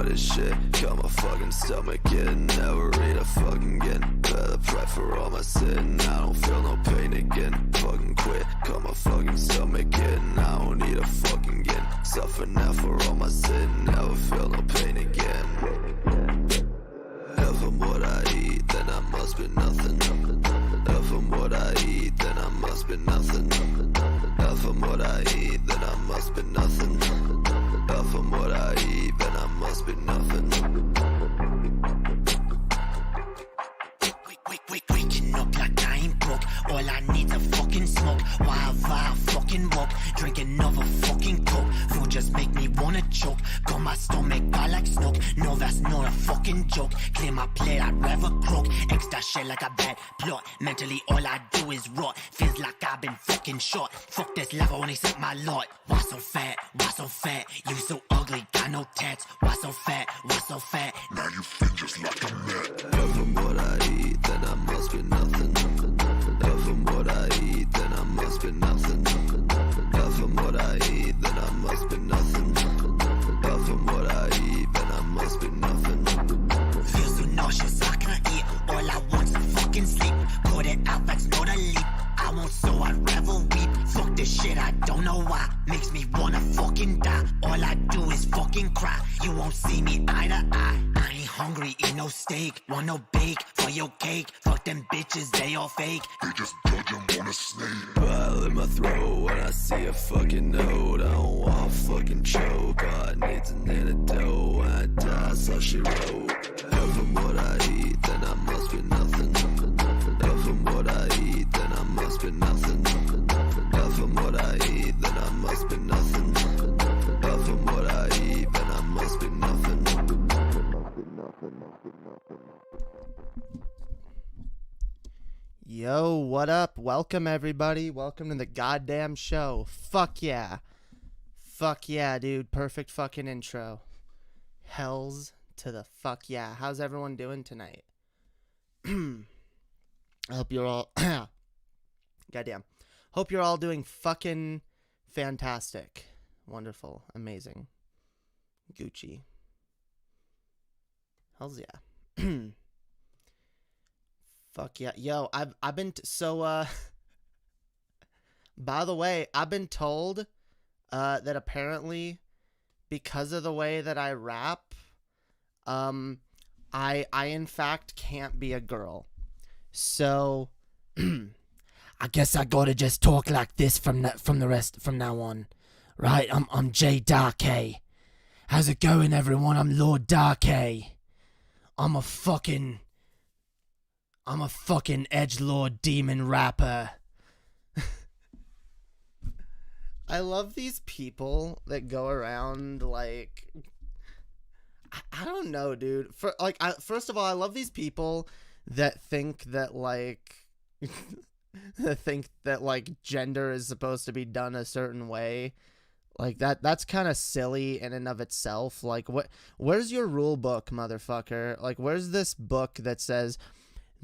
this shit. Got my fucking stomach in, never eat a fucking again. Better pray for all my sin, I don't feel no pain again. Fucking quit, got my fucking stomach in, I don't need a fucking again. Suffer now for all my sin, never feel no pain again. If I'm what I eat, then I must be nothing. If I'm what I eat, then I must be nothing. If I'm what I eat, then I must be nothing. If I'm what I eat, then I must be nothing. Waking up like I ain't broke. All I need's a fucking smoke. While I fucking walk, drink another fucking coke. Food just make me wanna choke. Got my stomach all like smoke. No, that's not a fucking joke. Clear my plate, I'd rather croak. Extra shit like a bad plot. Mentally, all I do is rot. Feels like I've been fucking shot. Fuck this level when they set my lot. Why so fat? Why so fat? You so ugly, got no tats. Why so fat? Why so fat? Now you feel just like a mat. If I'm what I eat, then I must be nothing. If I'm what I eat, then I must be nothing. If I'm what I eat, then I must be nothing. If I'm what I eat, then I must be nothing. Feel so nauseous, I can't eat. All I want's to fucking sleep. Put it out, that's not a leap. I won't, so I'd rather weep. Fuck this shit, I don't know why. Makes me wanna fucking die. All I do is fucking cry. You won't see me eye to eye. I ain't hungry, eat no steak. Want no bake for your cake. Fuck them bitches, they all fake. They just judge and want a snake. Bile in my throat when I see a fucking note. I don't want to fucking choke. All I need's an antidote. When I die, so she wrote. If I'm what I eat, then I must be nothing. If I'm what I eat, then I must be nothing. If I'm what I eat, then I must be nothing. If I'm what I eat, then I must be nothing. Yo, what up? Welcome, everybody. Welcome to the goddamn show. Fuck yeah. Fuck yeah, dude. Perfect fucking intro. Hells to the fuck yeah. How's everyone doing tonight? I hope you're all... Goddamn. Hope you're all doing fucking fantastic. Wonderful. Amazing. Gucci. Hells yeah. Fuck yeah. Yo, I've been by the way, I've been told that apparently because of the way that I rap, I in fact can't be a girl. So I guess I gotta just talk like this from now on. Right, I'm Jae Darké. How's it going, everyone? I'm Lord Darké. I'm a fucking edgelord demon rapper. I love these people that go around like I don't know, dude. First of all, I love these people that think that like gender is supposed to be done a certain way. Like that's kind of silly in and of itself. Like where's your rule book, motherfucker? Like where's this book that says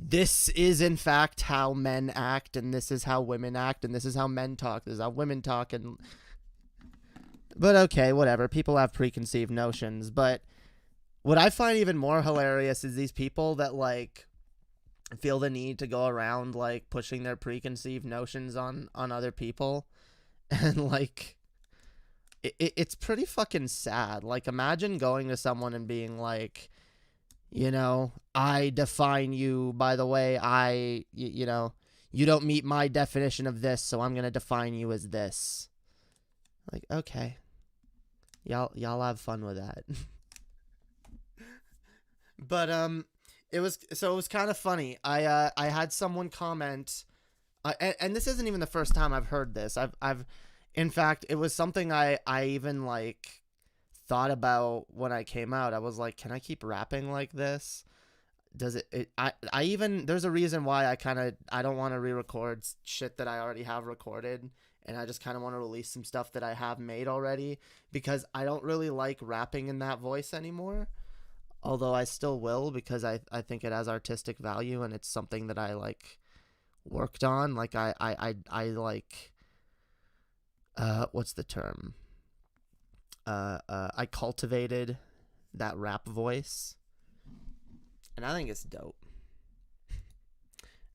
this is in fact how men act and this is how women act and this is how men talk, this is how women talk? And but okay, whatever. People have preconceived notions, but what I find even more hilarious is these people that like feel the need to go around like pushing their preconceived notions on other people. And like it's pretty fucking sad. Like imagine going to someone and being like, you know, I define you by the way you know, you don't meet my definition of this, so I'm going to define you as this. Like, okay. Y'all have fun with that. But it was kind of funny. I had someone comment and this isn't even the first time I've heard this. I've in fact, it was something I even like thought about when I came out. I was like, can I keep rapping like this? Does I even there's a reason why I don't want to re-record shit that I already have recorded, and I just kind of want to release some stuff that I have made already, because I don't really like rapping in that voice anymore. Although I still will, because I think it has artistic value and it's something that I like worked on. Like I like what's the term? I cultivated that rap voice. And I think it's dope.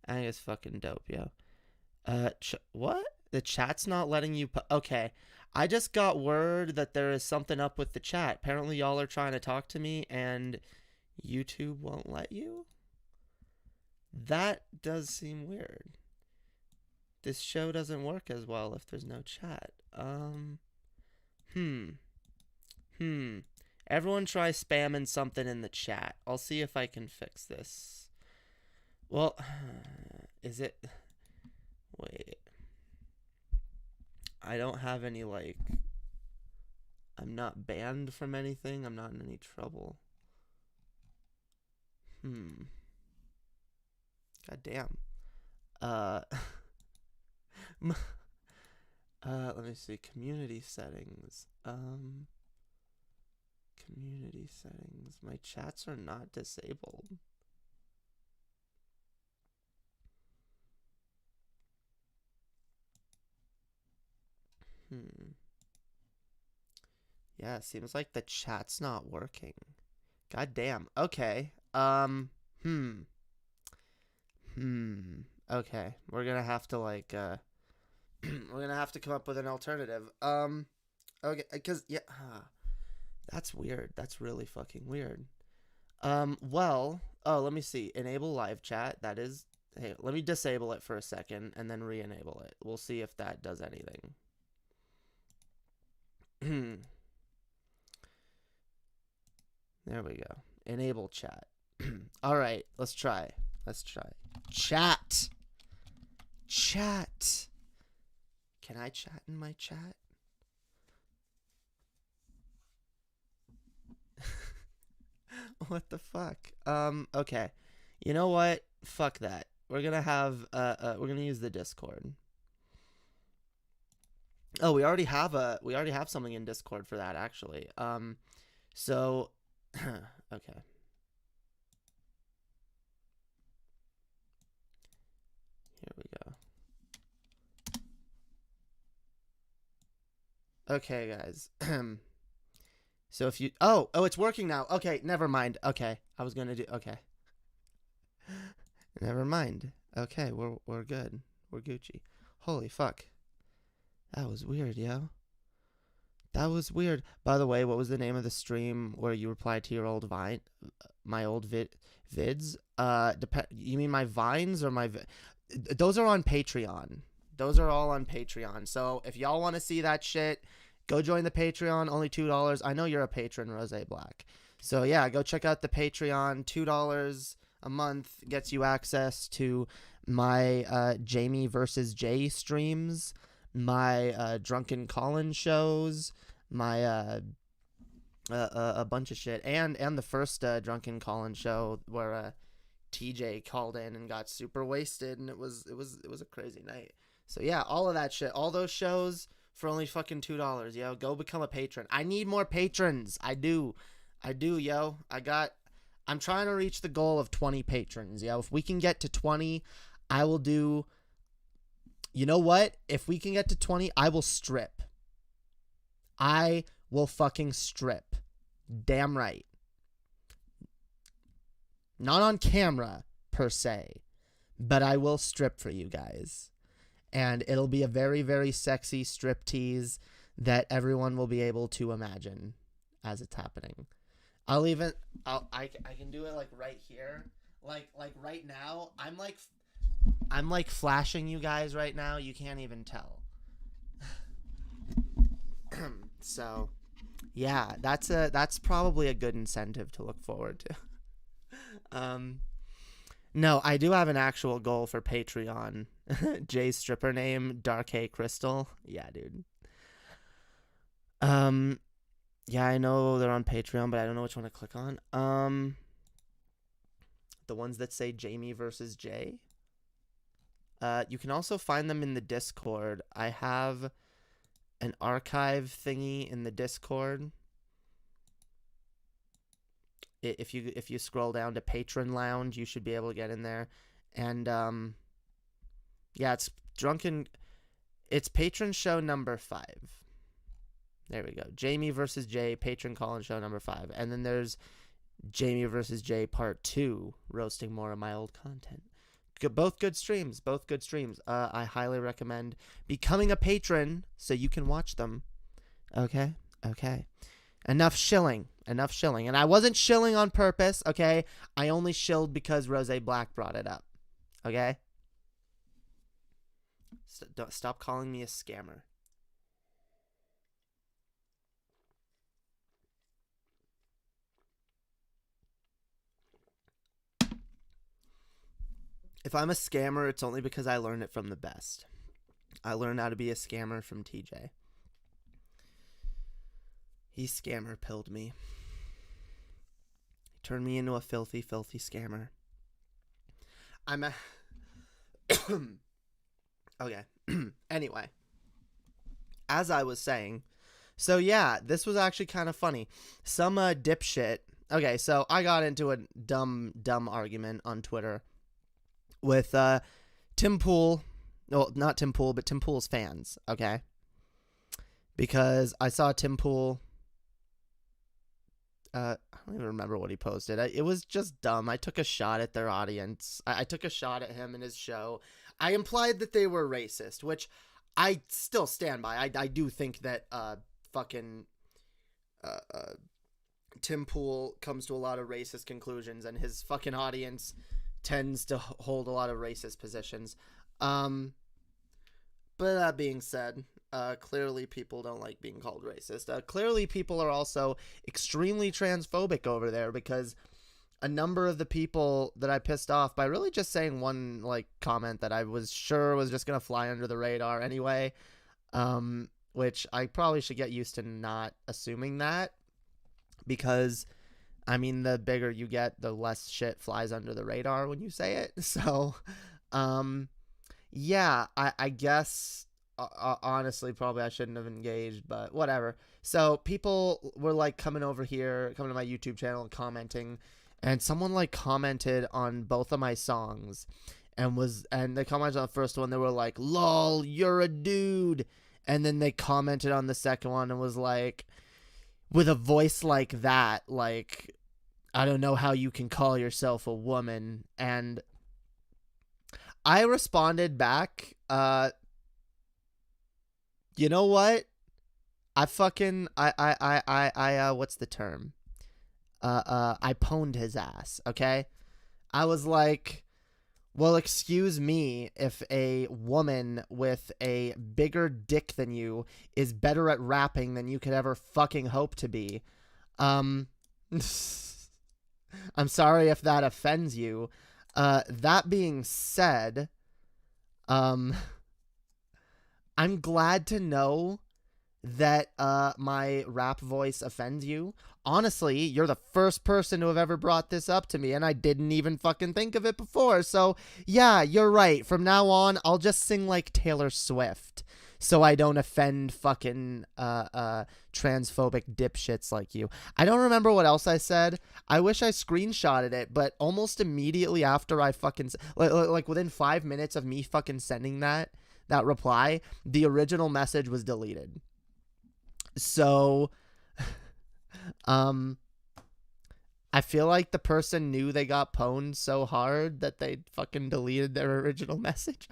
I think it's fucking dope, yo. What? The chat's not letting you... Okay. I just got word that there is something up with the chat. Apparently y'all are trying to talk to me and YouTube won't let you? That does seem weird. This show doesn't work as well if there's no chat. Everyone try spamming something in the chat. I'll see if I can fix this. Well, is it... Wait. I don't have any, like... I'm not banned from anything. I'm not in any trouble. God damn. Let me see. Community settings. Community settings. My chats are not disabled. Yeah, it seems like the chat's not working. God damn. Okay. Okay. We're gonna have to, like, we're gonna have to come up with an alternative. Okay, because, yeah, that's weird. That's really fucking weird. Well, oh, let me see. Enable live chat. That is, hey, let me disable it for a second and then re-enable it. We'll see if that does anything. There we go. Enable chat. All right, let's try. Let's try. Chat. Chat. Can I chat in my chat? What the fuck? Okay. You know what? Fuck that. We're gonna have we're gonna use the Discord. Oh, we already have something in Discord for that, actually. So okay. Here we go. Okay, guys. So if you... Oh, it's working now. Okay, never mind. Okay, I was going to do... Okay. Never mind. Okay, we're good. We're Gucci. Holy fuck. That was weird, yo. That was weird. By the way, what was the name of the stream where you replied to your old Vine? My old vids? You mean my Vines or my... Those are on Patreon. Those are all on Patreon. So if y'all want to see that shit, go join the Patreon. Only $2. I know you're a patron, Rose Black. So yeah, go check out the Patreon. $2 a month gets you access to my Jamie versus Jay streams, my Drunken Colin shows, my a bunch of shit, and the first Drunken Colin show where TJ called in and got super wasted, and it was a crazy night. So yeah, all of that shit, all those shows for only fucking $2, yo. Go become a patron. I need more patrons. I do, yo. I'm trying to reach the goal of 20 patrons, yo. If we can get to 20, I will do... You know what? If we can get to 20, I will strip. I will fucking strip. Damn right. Not on camera, per se, but I will strip for you guys. And it'll be a very, very sexy strip tease that everyone will be able to imagine as it's happening. I can do it like right here. Like right now, I'm like flashing you guys right now. You can't even tell. So, yeah, that's probably a good incentive to look forward to. No, I do have an actual goal for Patreon. Jay's stripper name, Darké Crystal. Yeah, dude. Yeah, I know they're on Patreon, but I don't know which one to click on. The ones that say Jamie versus Jay. You can also find them in the Discord. I have an archive thingy in the Discord. If you scroll down to Patron Lounge, you should be able to get in there. And yeah, it's patron show number 5. There we go. Jamie versus Jay, patron call-in show number 5. And then there's Jamie versus Jay part 2, roasting more of my old content. Both good streams. I highly recommend becoming a patron so you can watch them. Okay. Enough shilling. And I wasn't shilling on purpose, okay? I only shilled because Rose Black brought it up. Okay? Stop calling me a scammer. If I'm a scammer, it's only because I learned it from the best. I learned how to be a scammer from TJ. He scammer pilled me. He turned me into a filthy, filthy scammer. Okay. Anyway. As I was saying. So yeah, this was actually kind of funny. Some dipshit. Okay, so I got into a dumb argument on Twitter with Tim Pool. Well, not Tim Pool, but Tim Pool's fans. Okay. Because I saw Tim Pool. I don't even remember what he posted. It was just dumb. I took a shot at their audience. I took a shot at him and his show. I implied that they were racist, which I still stand by. I do think that Tim Pool comes to a lot of racist conclusions, and his fucking audience tends to hold a lot of racist positions. But that being said, clearly people don't like being called racist. Clearly people are also extremely transphobic over there, because a number of the people that I pissed off by really just saying one comment that I was sure was just going to fly under the radar anyway, which I probably should get used to not assuming that, because I mean, the bigger you get, the less shit flies under the radar when you say it. So, yeah, I guess, honestly, probably I shouldn't have engaged, but whatever. So people were coming over here, coming to my YouTube channel and commenting, and someone commented on both of my songs, and they commented on the first one. They were like, "Lol, you're a dude," and then they commented on the second one and was like, with a voice like that, I don't know how you can call yourself a woman. And I responded back, you know what? what's the term? I pwned his ass, okay? I was like, well, excuse me if a woman with a bigger dick than you is better at rapping than you could ever fucking hope to be. I'm sorry if that offends you. That being said, I'm glad to know that my rap voice offends you. Honestly, you're the first person to have ever brought this up to me, and I didn't even fucking think of it before. So, yeah, you're right. From now on, I'll just sing like Taylor Swift, so I don't offend fucking transphobic dipshits like you. I don't remember what else I said. I wish I screenshotted it, but almost immediately after I fucking within 5 minutes of me fucking sending that reply, the original message was deleted. So I feel like the person knew they got pwned so hard that they fucking deleted their original message.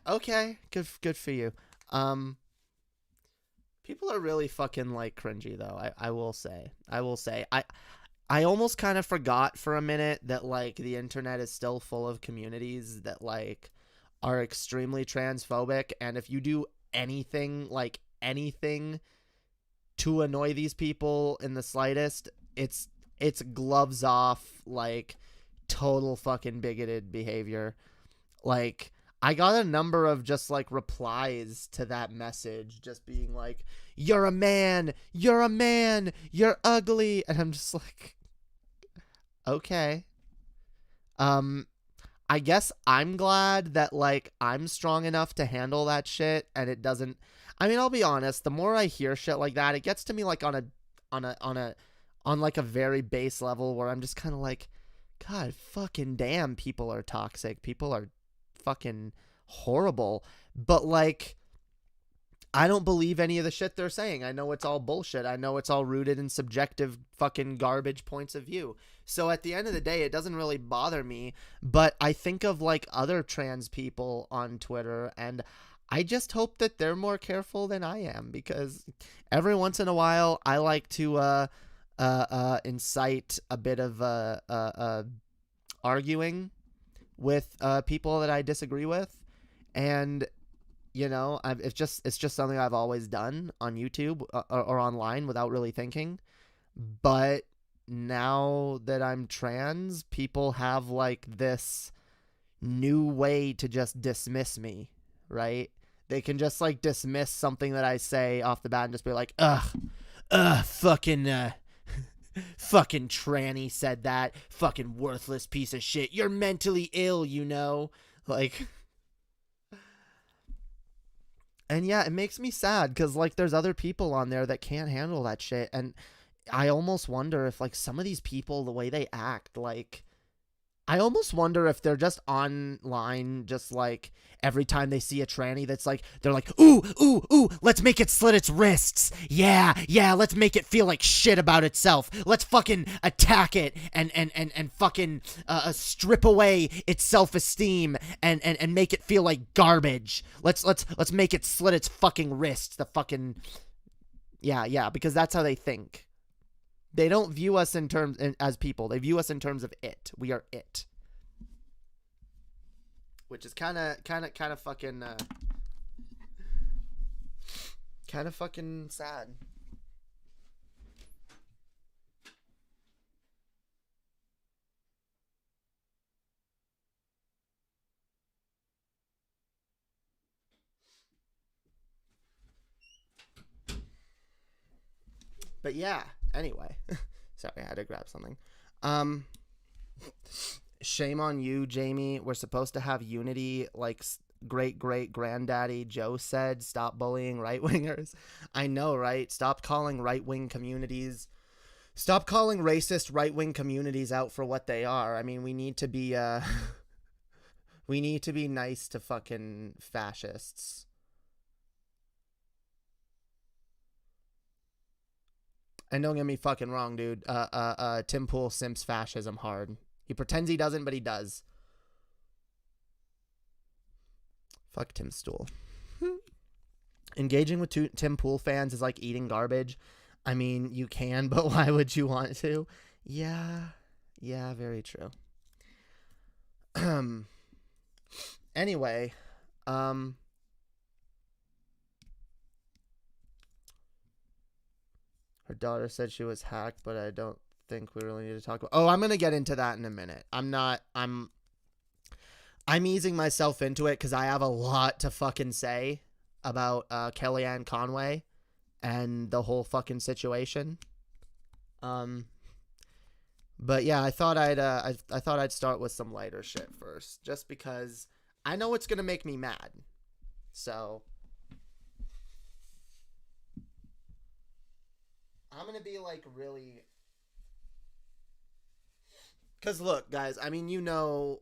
Okay, good for you. People are really fucking cringy though. I will say. I almost kind of forgot for a minute that the internet is still full of communities that are extremely transphobic, and if you do anything to annoy these people in the slightest, it's gloves off, total fucking bigoted behavior. I got a number of just replies to that message just being like, you're a man, you're ugly, and I'm just like, okay. I guess I'm glad that I'm strong enough to handle that shit, and it doesn't. I mean, I'll be honest, the more I hear shit like that, it gets to me on a very base level where I'm just kind of like, God fucking damn, people are toxic. People are fucking horrible. But I don't believe any of the shit they're saying. I know it's all bullshit. I know it's all rooted in subjective fucking garbage points of view. So at the end of the day, it doesn't really bother me. But I think of like other trans people on Twitter, and I just hope that they're more careful than I am, because every once in a while I like to incite a bit of arguing with people that I disagree with, and you know, it's just something I've always done on YouTube or online without really thinking. But now that I'm trans, people have like this new way to just dismiss me, right? They can just like dismiss something that I say off the bat and just be like, fucking fucking tranny said that, fucking worthless piece of shit. You're mentally ill, you know? Like, and yeah, it makes me sad because like there's other people on there that can't handle that shit, and I almost wonder if like some of these people, the way they act, like I almost wonder if they're just online, just like every time they see a tranny that's like, they're like, ooh, ooh, ooh, let's make it slit its wrists. Yeah, let's make it feel like shit about itself. Let's fucking attack it and fucking strip away its self-esteem and make it feel like garbage. Let's make it slit its fucking wrists. The fucking, yeah, because that's how they think. They don't view us in terms as people. They view us in terms of it. We are it, which is kind of fucking kind of fucking sad. But yeah, anyway. Sorry, I had to grab something. Shame on you, Jamie. We're supposed to have unity, like great granddaddy Joe said. Stop bullying right-wingers. I know, right? Stop calling right-wing communities. Stop calling racist right-wing communities out for what they are. I mean, we need to be we need to be nice to fucking fascists. And don't get me fucking wrong, dude. Tim Pool simps fascism hard. He pretends he doesn't, but he does. Fuck Tim Stool. Engaging with Tim Pool fans is like eating garbage. I mean, you can, but why would you want to? Yeah, very true. Anyway, her daughter said she was hacked, but I don't think we really need to talk about. Oh, I'm gonna get into that in a minute. I'm easing myself into it because I have a lot to fucking say about Kellyanne Conway and the whole fucking situation. But yeah, I thought I'd start with some lighter shit first, just because I know it's gonna make me mad. So I'm gonna be like really, because look, guys, I mean, you know,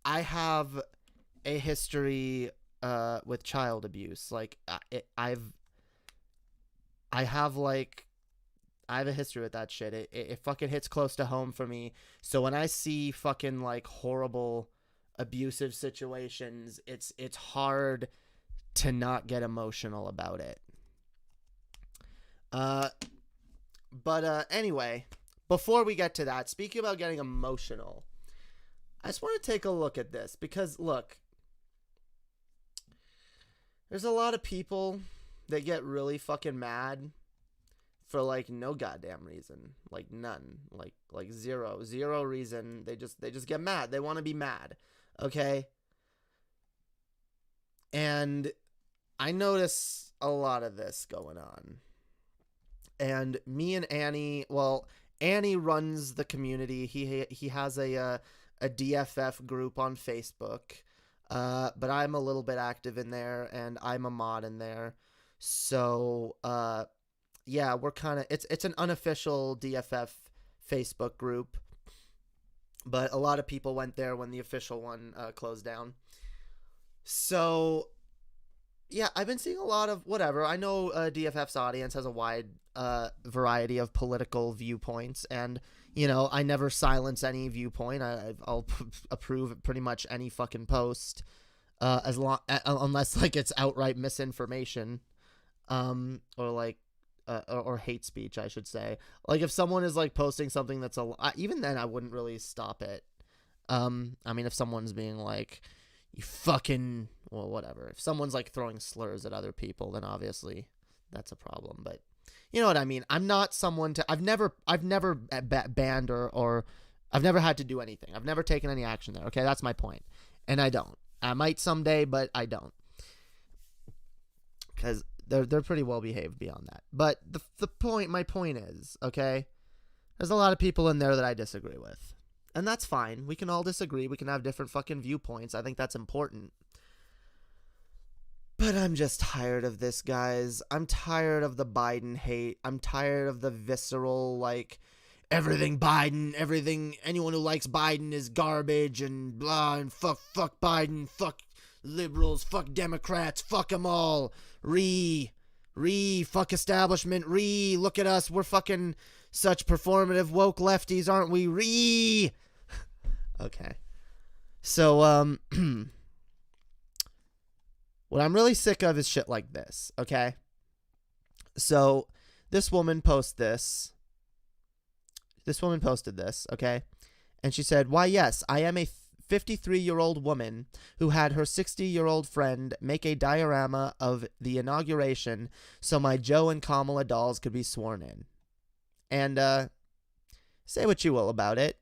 I have a history with child abuse. Like I have a history with that shit. It fucking hits close to home for me. So when I see fucking like horrible abusive situations, it's hard to not get emotional about it. But anyway, before we get to that, speaking about getting emotional, I just want to take a look at this because, look, there's a lot of people that get really fucking mad for, like, no goddamn reason. Like, none. Like zero reason. They just get mad. They want to be mad. Okay? And I notice a lot of this going on. And me and Annie, well, Annie runs the community. He has a DFF group on Facebook. But I'm a little bit active in there, and I'm a mod in there. So, yeah, we're kind of, it's an unofficial DFF Facebook group, but a lot of people went there when the official one closed down. So yeah, I've been seeing a lot of whatever. I know DFF's audience has a wide variety of political viewpoints, and I never silence any viewpoint. I'll approve pretty much any fucking post, as long unless like it's outright misinformation, or like. Or hate speech, I should say. Like if someone is like posting something that's even then I wouldn't really stop it. I mean, if someone's being like, you fucking, well, whatever. If someone's like throwing slurs at other people, then obviously that's a problem. But you know what I mean? I'm not someone to, I've never banned or I've never had to do anything. I've never taken any action there. Okay. That's my point. And I don't. I might someday, but I don't. Because they're pretty well behaved beyond that. But my point is, okay, there's a lot of people in there that I disagree with. And that's fine. We can all disagree. We can have different fucking viewpoints. I think that's important. But I'm just tired of this, guys. I'm tired of the Biden hate. I'm tired of the visceral, like, everything Biden, everything, anyone who likes Biden is garbage and blah, and fuck Biden, fuck liberals, fuck Democrats, fuck them all. Fuck establishment, look at us, we're fucking such performative woke lefties, aren't we? Okay. So, what I'm really sick of is shit like this, okay? So, this woman posted this, okay? And she said, "Why, yes, I am a 53-year-old woman who had her 60-year-old friend make a diorama of the inauguration so my Joe and Kamala dolls could be sworn in." And say what you will about it.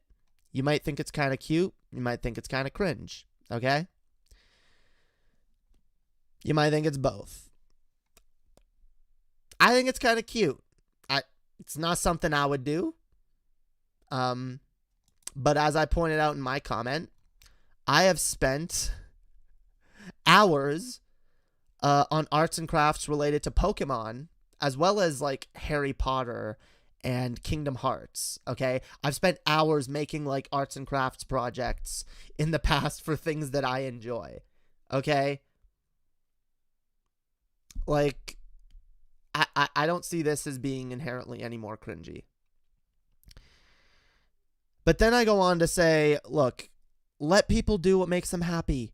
You might think it's kind of cute. You might think it's kind of cringe. Okay? You might think it's both. I think it's kind of cute. It's not something I would do. But as I pointed out in my comment, I have spent hours on arts and crafts related to Pokemon, as well as like Harry Potter and Kingdom Hearts, okay? I've spent hours making like arts and crafts projects in the past for things that I enjoy, okay? Like, I don't see this as being inherently any more cringy. But then I go on to say, look, let people do what makes them happy.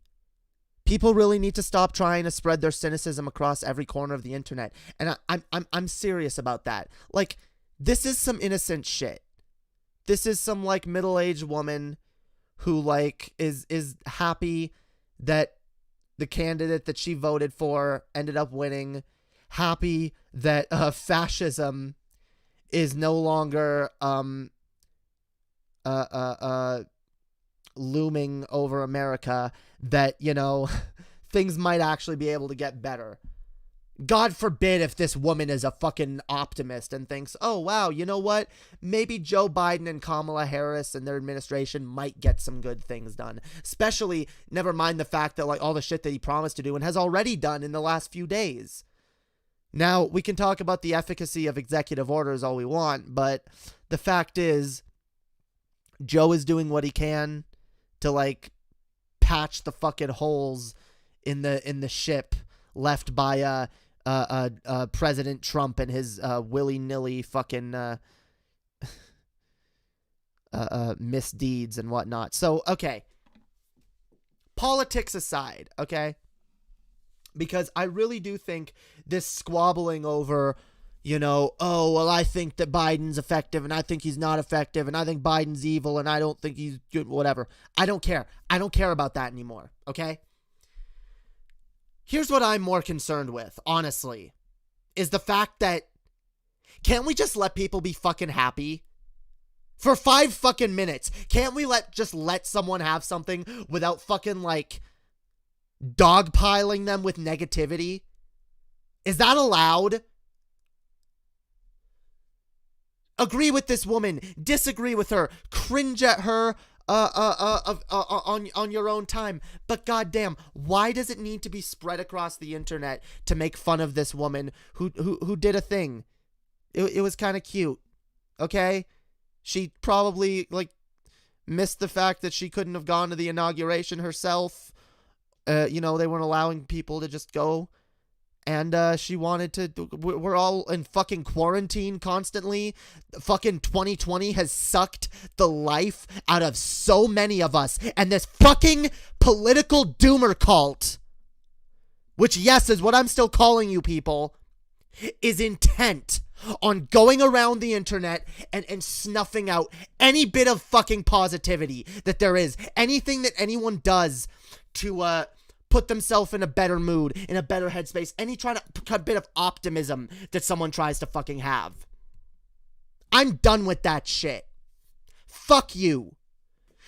People really need to stop trying to spread their cynicism across every corner of the internet. And I'm serious about that. Like, this is some innocent shit. This is some like middle-aged woman who like is happy that the candidate that she voted for ended up winning, happy that fascism is no longer looming over America, that, things might actually be able to get better. God forbid if this woman is a fucking optimist and thinks, oh, wow, you know what? Maybe Joe Biden and Kamala Harris and their administration might get some good things done. Especially, never mind the fact that like all the shit that he promised to do and has already done in the last few days. Now, we can talk about the efficacy of executive orders all we want, but the fact is, Joe is doing what he can to like patch the fucking holes in the ship left by President Trump and his willy-nilly fucking misdeeds and whatnot. So, okay. Politics aside, okay? Because I really do think this squabbling over, oh, well, I think that Biden's effective and I think he's not effective and I think Biden's evil and I don't think he's good, whatever. I don't care. I don't care about that anymore, okay? Here's what I'm more concerned with, honestly, is the fact that can't we just let people be fucking happy? For 5 fucking minutes. Can't we just let someone have something without fucking like dogpiling them with negativity? Is that allowed? Agree with this woman, disagree with her, cringe at her on your own time. But goddamn, why does it need to be spread across the internet to make fun of this woman who did a thing? It was kind of cute, okay? She probably like missed the fact that she couldn't have gone to the inauguration herself. They weren't allowing people to just go. And she wanted to, we're all in fucking quarantine constantly. Fucking 2020 has sucked the life out of so many of us. And this fucking political doomer cult, which, yes, is what I'm still calling you people, is intent on going around the internet and snuffing out any bit of fucking positivity that there is. Anything that anyone does to put themselves in a better mood, in a better headspace, any bit of optimism that someone tries to fucking have. I'm done with that shit. Fuck you.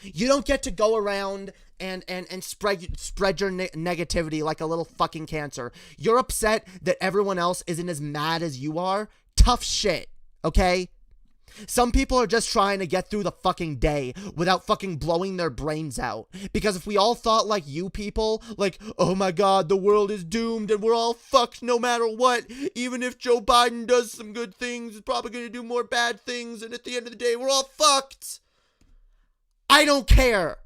You don't get to go around and spread your negativity like a little fucking cancer. You're upset that everyone else isn't as mad as you are? Tough shit, okay? Some people are just trying to get through the fucking day without fucking blowing their brains out. Because if we all thought like you people, like, oh my god, the world is doomed and we're all fucked no matter what. Even if Joe Biden does some good things, he's probably going to do more bad things. And at the end of the day, we're all fucked. I don't care.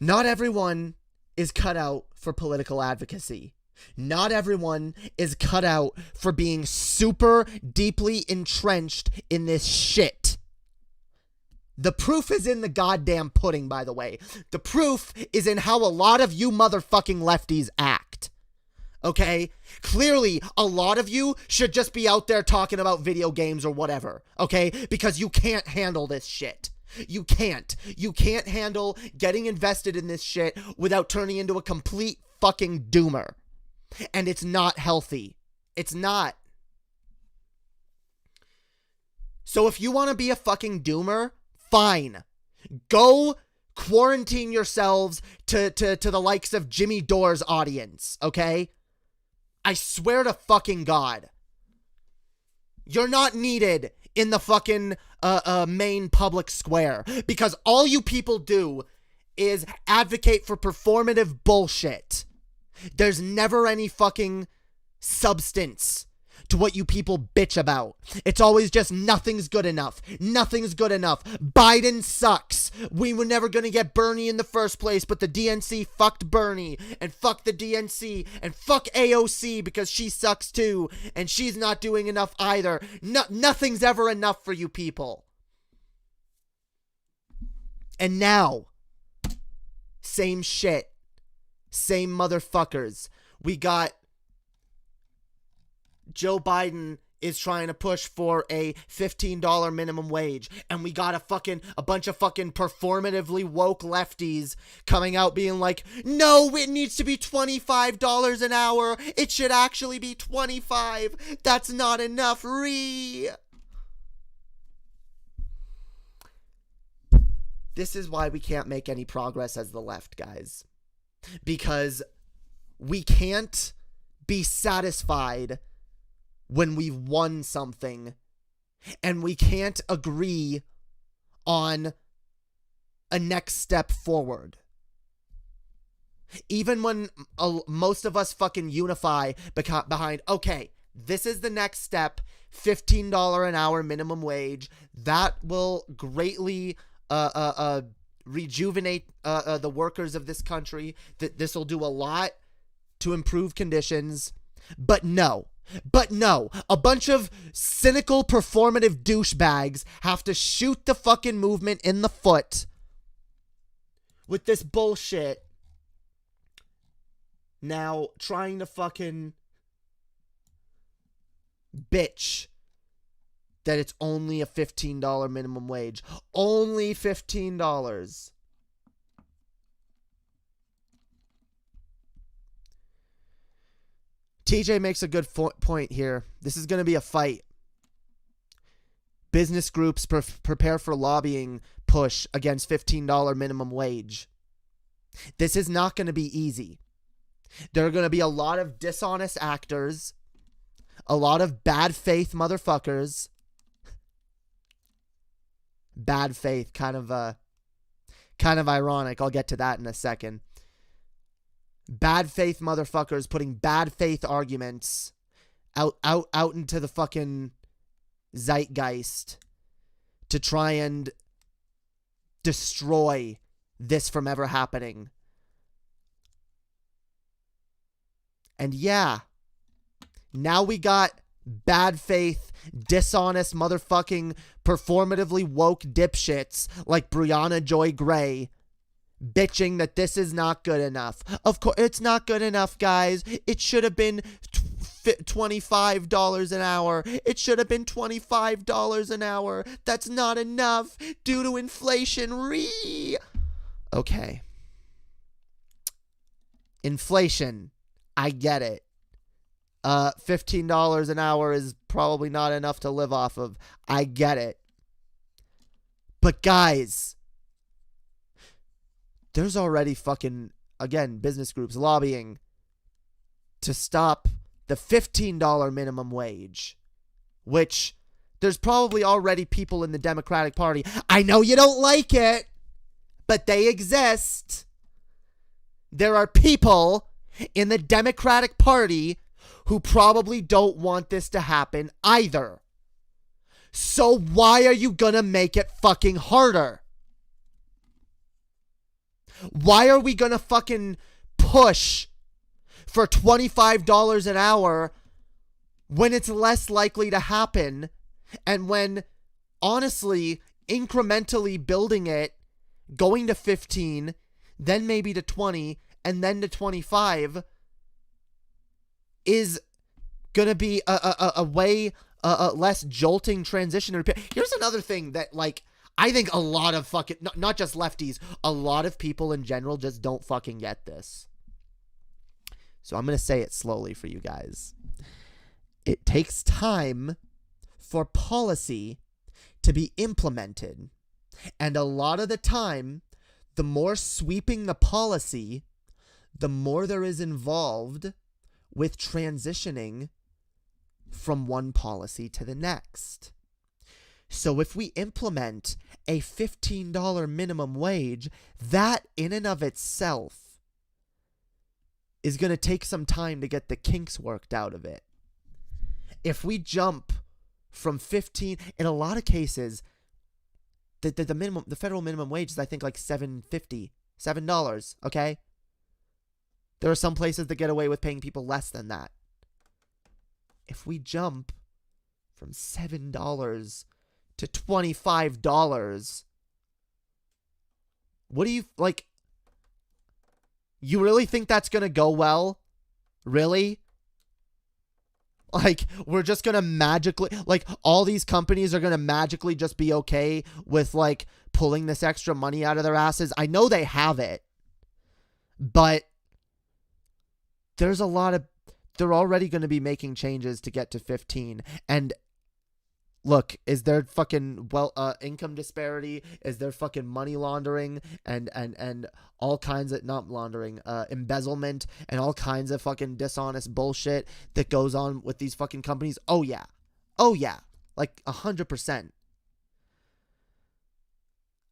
Not everyone is cut out for political advocacy. Not everyone is cut out for being super deeply entrenched in this shit. The proof is in the goddamn pudding, by the way. The proof is in how a lot of you motherfucking lefties act. Okay? Clearly, a lot of you should just be out there talking about video games or whatever. Okay? Because you can't handle this shit. You can't. You can't handle getting invested in this shit without turning into a complete fucking doomer. And it's not healthy. It's not. So if you want to be a fucking doomer, fine. Go quarantine yourselves to the likes of Jimmy Dore's audience, okay? I swear to fucking God. You're not needed in the fucking main public square. Because all you people do is advocate for performative bullshit. There's never any fucking substance to what you people bitch about. It's always just nothing's good enough. Nothing's good enough. Biden sucks. We were never going to get Bernie in the first place, but the DNC fucked Bernie, and fuck the DNC, and fuck AOC because she sucks too, and she's not doing enough either. Nothing's ever enough for you people. And now, same shit. Same motherfuckers. We got Joe Biden is trying to push for a $15 minimum wage, and we got a bunch of fucking performatively woke lefties coming out being like, no, it needs to be $25 an hour. It should actually be $25. That's not enough. This is why we can't make any progress as the left, guys. Because we can't be satisfied when we've won something, and we can't agree on a next step forward. Even when most of us fucking unify behind, okay, this is the next step, $15 an hour minimum wage, that will greatly rejuvenate the workers of this country, that this will do a lot to improve conditions. But no, a bunch of cynical performative douchebags have to shoot the fucking movement in the foot with this bullshit. Now trying to fucking bitch that it's only a $15 minimum wage. Only $15. TJ makes a good point here. This is going to be a fight. Business groups prepare for lobbying push against $15 minimum wage. This is not going to be easy. There are going to be a lot of dishonest actors, a lot of bad faith motherfuckers. Bad faith, kind of ironic. I'll get to that in a second. Bad faith motherfuckers putting bad faith arguments out into the fucking zeitgeist to try and destroy this from ever happening. And yeah, now we got bad faith, dishonest, motherfucking, performatively woke dipshits like Brianna Joy Gray bitching that this is not good enough. Of course, it's not good enough, guys. It should have been $25 an hour. It should have been $25 an hour. That's not enough due to inflation. Okay. Inflation. I get it. $15 an hour is probably not enough to live off of. I get it. But guys, there's already fucking, again, business groups lobbying to stop the $15 minimum wage, which there's probably already people in the Democratic Party. I know you don't like it, but they exist. There are people in the Democratic Party who probably don't want this to happen either. So why are you gonna make it fucking harder? Why are we gonna fucking push for $25 an hour when it's less likely to happen, and when, honestly, incrementally building it, going to 15, then maybe to 20, and then to 25 is gonna be a way less jolting transition. Here's another thing that, like, I think a lot of fucking, not just lefties, a lot of people in general just don't fucking get this. So I'm going to say it slowly for you guys. It takes time for policy to be implemented. And a lot of the time, the more sweeping the policy, the more there is involved with transitioning from one policy to the next. So if we implement a $15 minimum wage, that in and of itself is going to take some time to get the kinks worked out of it. If we jump from 15, in a lot of cases, the federal minimum wage is, I think, like $7, okay? There are some places that get away with paying people less than that. If we jump from $7 to $25, what do you, like, you really think that's gonna go well? Really? Like, we're just gonna magically, like, all these companies are gonna magically just be okay with, like, pulling this extra money out of their asses? I know they have it, but there's a lot of, they're already gonna be making changes to get to 15, and look, is there fucking income disparity? Is there fucking money laundering and all kinds of, not laundering, embezzlement and all kinds of fucking dishonest bullshit that goes on with these fucking companies? Oh yeah. Like 100%.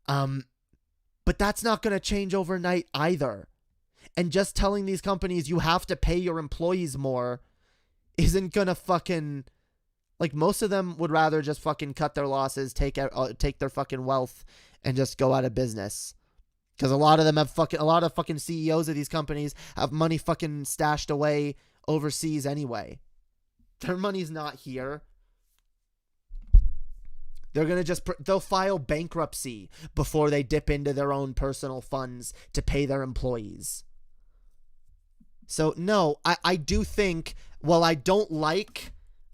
But that's not going to change overnight either. And just telling these companies you have to pay your employees more isn't going to fucking, like, most of them would rather just fucking cut their losses, take their fucking wealth, and just go out of business. Because a lot of them have a lot of fucking CEOs of these companies have money fucking stashed away overseas anyway. Their money's not here. They're going to they'll file bankruptcy before they dip into their own personal funds to pay their employees. So, no, I do think, while I don't like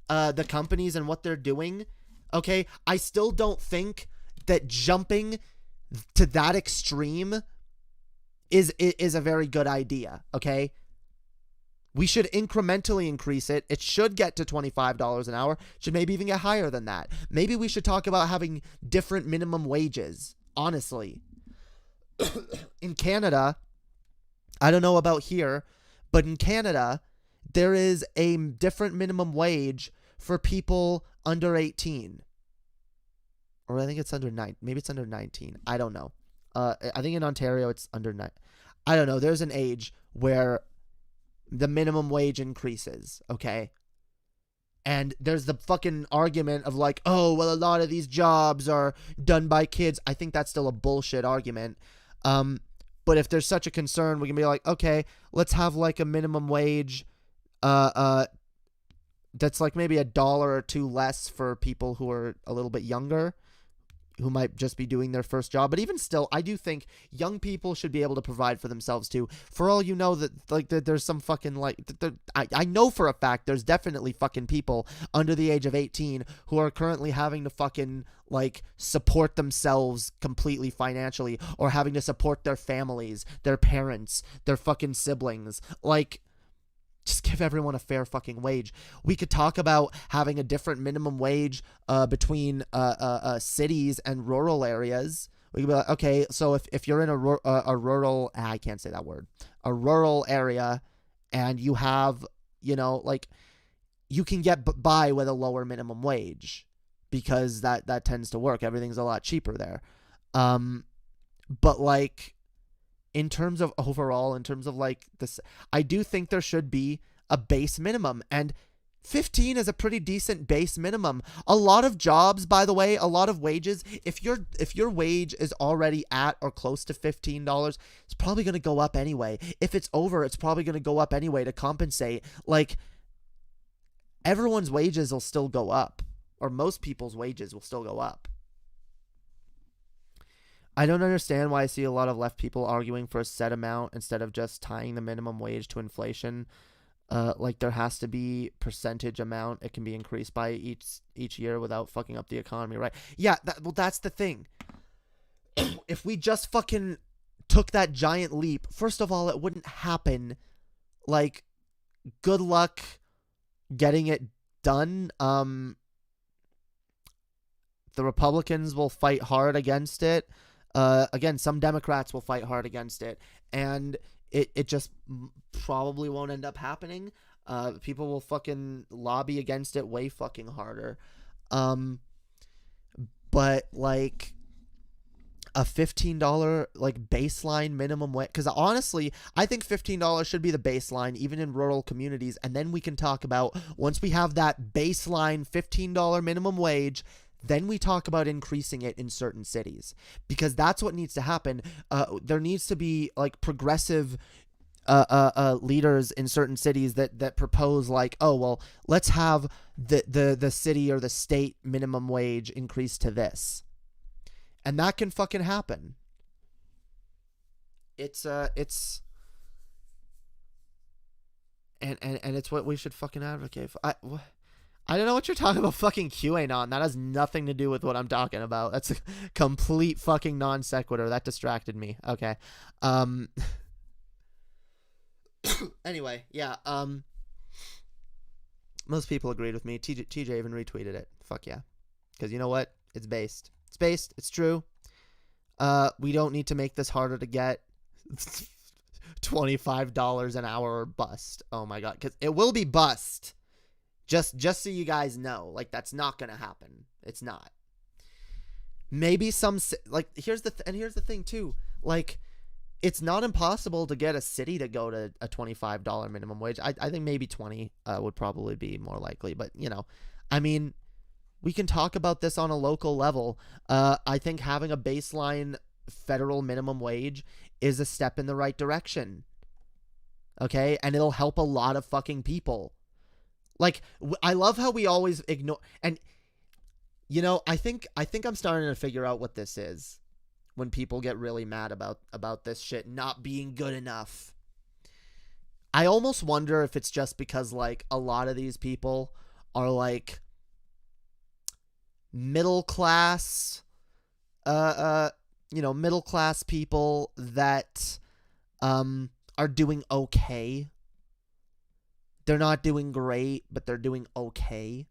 the companies and what they're doing, okay, I still don't think that jumping to that extreme is a very good idea, okay? We should incrementally increase it. It should get to $25 an hour. Should maybe even get higher than that. Maybe we should talk about having different minimum wages, honestly. In Canada, I don't know about here, but in Canada, there is a different minimum wage for people under 18. Or I think it's under 9. Maybe it's under 19. I don't know. I think in Ontario it's under 9. I don't know. There's an age where the minimum wage increases, okay? And there's the fucking argument of like, oh, well, a lot of these jobs are done by kids. I think that's still a bullshit argument. But if there's such a concern, we can be like, okay, let's have like a minimum wage that's like maybe $1 or $2 less for people who are a little bit younger, who might just be doing their first job. But even still, I do think young people should be able to provide for themselves too. For all you know, that there's some fucking like, I know for a fact there's definitely fucking people under the age of 18 who are currently having to fucking like support themselves completely financially, or having to support their families, their parents, their fucking siblings. Like, just give everyone a fair fucking wage. We could talk about having a different minimum wage between cities and rural areas. We could be like, okay, so if you're in a rural, I can't say that word, a rural area, and you have, like, you can get by with a lower minimum wage, because that tends to work. Everything's a lot cheaper there. But like, in terms of overall, in terms of like this, I do think there should be a base minimum, and 15 is a pretty decent base minimum. A lot of jobs, by the way, a lot of wages, if your wage is already at or close to $15, it's probably going to go up anyway. If it's over, it's probably going to go up anyway to compensate. Like, everyone's wages will still go up, or most people's wages will still go up. I don't understand why I see a lot of left people arguing for a set amount instead of just tying the minimum wage to inflation. Like, there has to be percentage amount it can be increased by each year without fucking up the economy, right? Yeah, that's the thing. If we just fucking took that giant leap, first of all, it wouldn't happen. Like, good luck getting it done. The Republicans will fight hard against it. Again, some Democrats will fight hard against it, and it just probably won't end up happening. People will fucking lobby against it way fucking harder. But like a $15 like baseline minimum wage, because honestly, I think $15 should be the baseline even in rural communities, and then we can talk about, once we have that baseline $15 minimum wage, then we talk about increasing it in certain cities, because that's what needs to happen. There needs to be like progressive leaders in certain cities that propose like, oh, well, let's have the city or the state minimum wage increase to this, and that can fucking happen. It's and it's what we should fucking advocate for. I don't know what you're talking about fucking QAnon. That has nothing to do with what I'm talking about. That's a complete fucking non sequitur. That distracted me. Okay. Anyway, yeah. Most people agreed with me. TJ even retweeted it. Fuck yeah. Because you know what? It's based. It's based. It's true. We don't need to make this harder to get. $25 an hour or bust. Oh my god. Because it will be bust. Just so you guys know, like, that's not gonna happen. It's not. Maybe some, like, here's the thing too. Like, it's not impossible to get a city to go to a $25 minimum wage. I think maybe 20 would probably be more likely. But I mean, we can talk about this on a local level. I think having a baseline federal minimum wage is a step in the right direction. Okay, and it'll help a lot of fucking people. Like, I love how we always ignore, and I think I'm starting to figure out what this is, when people get really mad about this shit not being good enough. I almost wonder if it's just because, like, a lot of these people are like middle class, middle class people that are doing okay. They're not doing great, but they're doing okay.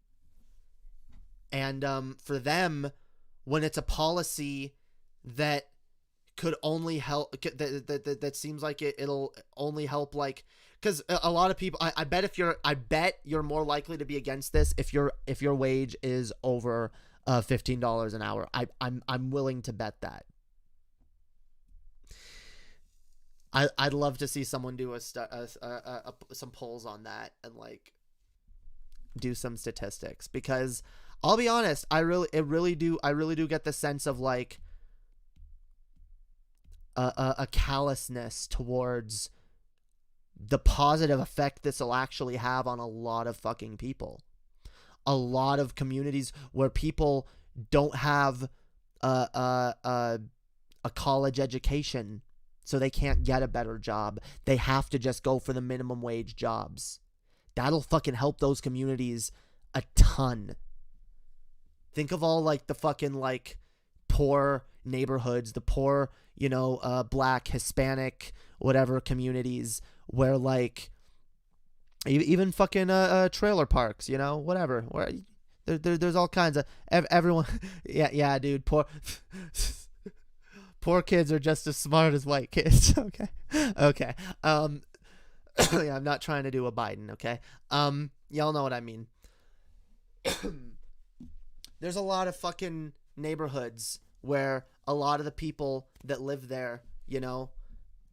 And for them, when it's a policy that could only help, that seems like it'll only help, like, because a lot of people, I bet you're more likely to be against this if your wage is over $15 an hour. I'm willing to bet that. I'd love to see someone do some polls on that and like do some statistics, because I'll be honest, I really do get the sense of like a callousness towards the positive effect this will actually have on a lot of fucking people. A lot of communities where people don't have a college education, so they can't get a better job. They have to just go for the minimum wage jobs. That'll fucking help those communities a ton. Think of all like the fucking like poor neighborhoods, the poor, you know, black, Hispanic, whatever communities where like even fucking trailer parks, you know, whatever. Where there's all kinds of everyone. Yeah, dude. Poor kids are just as smart as white kids. Okay. Yeah, I'm not trying to do a Biden. Okay. Y'all know what I mean. There's a lot of fucking neighborhoods where a lot of the people that live there, you know,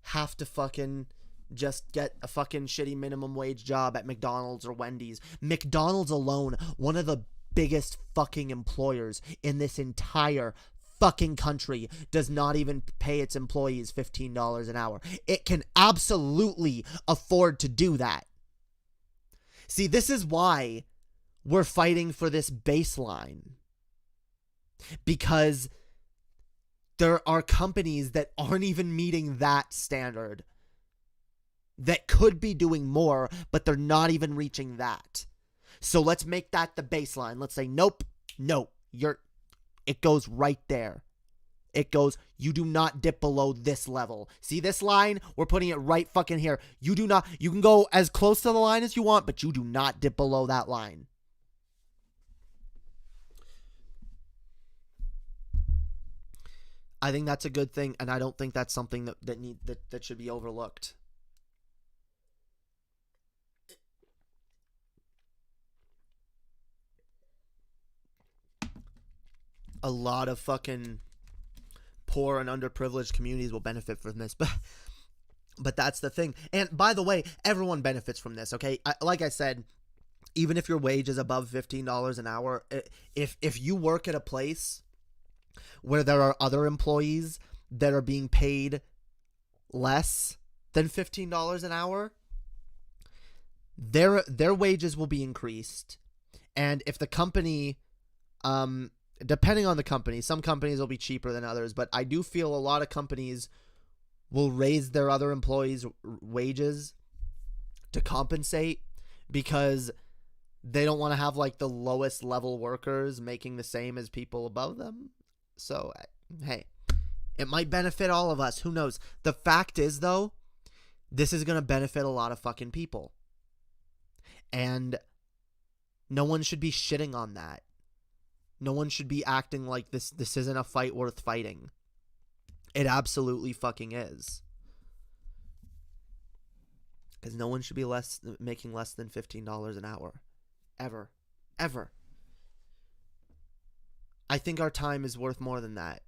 have to fucking just get a fucking shitty minimum wage job at McDonald's or Wendy's. McDonald's alone, one of the biggest fucking employers in this entire fucking country, does not even pay its employees $15 an hour. It can absolutely afford to do that. See, this is why we're fighting for this baseline. Because there are companies that aren't even meeting that standard, that could be doing more, but they're not even reaching that. So let's make that the baseline. Let's say, nope, it goes right there. It goes, you do not dip below this level. See this line? We're putting it right fucking here. You can go as close to the line as you want, but you do not dip below that line. I think that's a good thing, and I don't think that's something that should be overlooked. A lot of fucking poor and underprivileged communities will benefit from this, but that's the thing. And by the way, everyone benefits from this, okay? Like I said, even if your wage is above $15 an hour, if you work at a place where there are other employees that are being paid less than $15 an hour, their wages will be increased. And if the company, depending on the company, some companies will be cheaper than others, but I do feel a lot of companies will raise their other employees' wages to compensate, because they don't want to have like the lowest level workers making the same as people above them. So, hey, it might benefit all of us. Who knows? The fact is, though, this is going to benefit a lot of fucking people. And no one should be shitting on that. No one should be acting like this isn't a fight worth fighting. It absolutely fucking is. Because no one should be making less than $15 an hour. Ever. Ever. I think our time is worth more than that.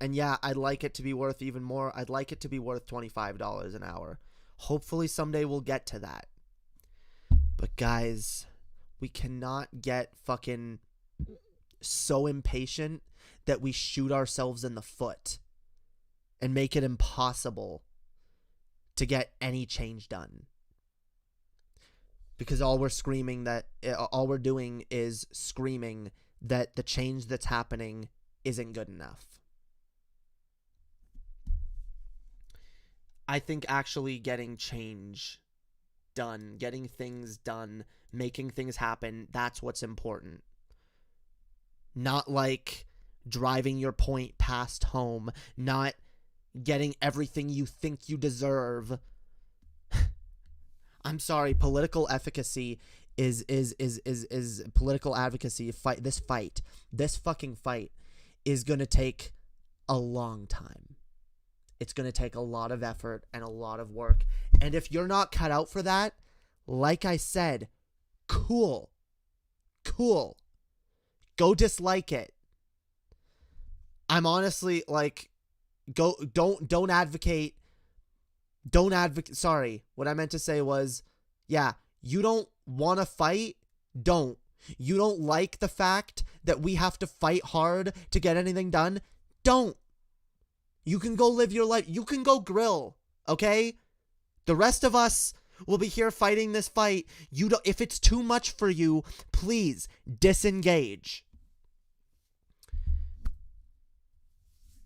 And yeah, I'd like it to be worth even more. I'd like it to be worth $25 an hour. Hopefully someday we'll get to that. But guys, we cannot get fucking so impatient that we shoot ourselves in the foot and make it impossible to get any change done. Because all we're doing is screaming that the change that's happening isn't good enough. I think actually getting change done, getting things done, making things happen, that's what's important. Not like driving your point past home, not getting everything you think you deserve. I'm sorry, political efficacy is political advocacy. This fucking fight is going to take a long time. It's going to take a lot of effort and a lot of work. And if you're not cut out for that, like I said, cool. Go dislike it. I'm honestly like, don't advocate. Sorry. What I meant to say was, yeah, you don't want to fight? Don't. You don't like the fact that we have to fight hard to get anything done? Don't. You can go live your life. You can go grill, okay? The rest of us will be here fighting this fight. You don't, if it's too much for you, please disengage.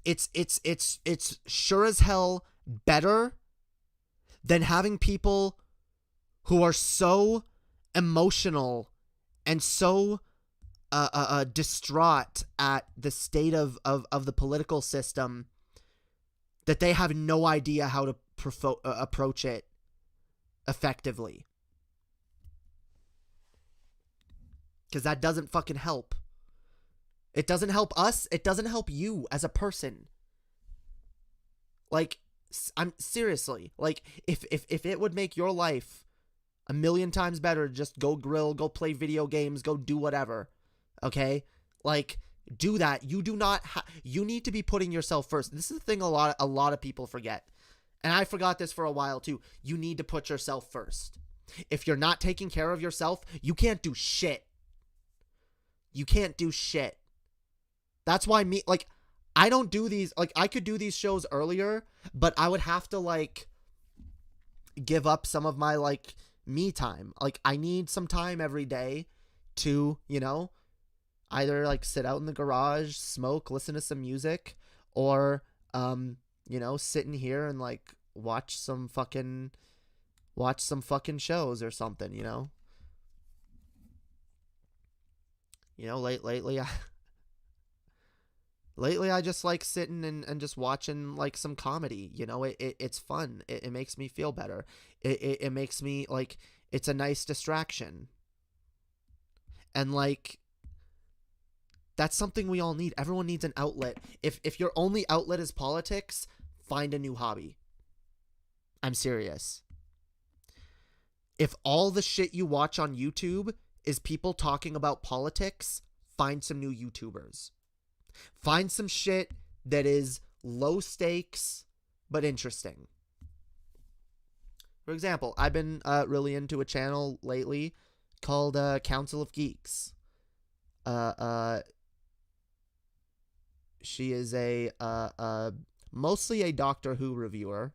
It's sure as hell better than having people who are so emotional and so distraught at the state of the political system that they have no idea how to approach it effectively. Because that doesn't fucking help. It doesn't help us. It doesn't help you as a person. Like, I'm seriously, like, if it would make your life a million times better, just go grill, go play video games, go do whatever, okay? Like, do that. You do not you need to be putting yourself first. This is the thing a lot of people forget. And I forgot this for a while too. You need to put yourself first. If you're not taking care of yourself, you can't do shit. You can't do shit. That's why I don't do these, like, I could do these shows earlier, but I would have to, like, give up some of my, like, me time. Like, I need some time every day to, you know, either, like, sit out in the garage, smoke, listen to some music, or, you know, sit in here and, like, watch some fucking shows or something, you know? You know, lately I just like sitting and just watching, like, some comedy, you know. It's fun. It makes me feel better. It makes me, like, it's a nice distraction. And, like, that's something we all need. Everyone needs an outlet. If your only outlet is politics, find a new hobby. I'm serious. If all the shit you watch on YouTube is people talking about politics, find some new YouTubers. Find some shit that is low stakes but interesting. For example, I've been really into a channel lately called Council of Geeks. She is a mostly a Doctor Who reviewer,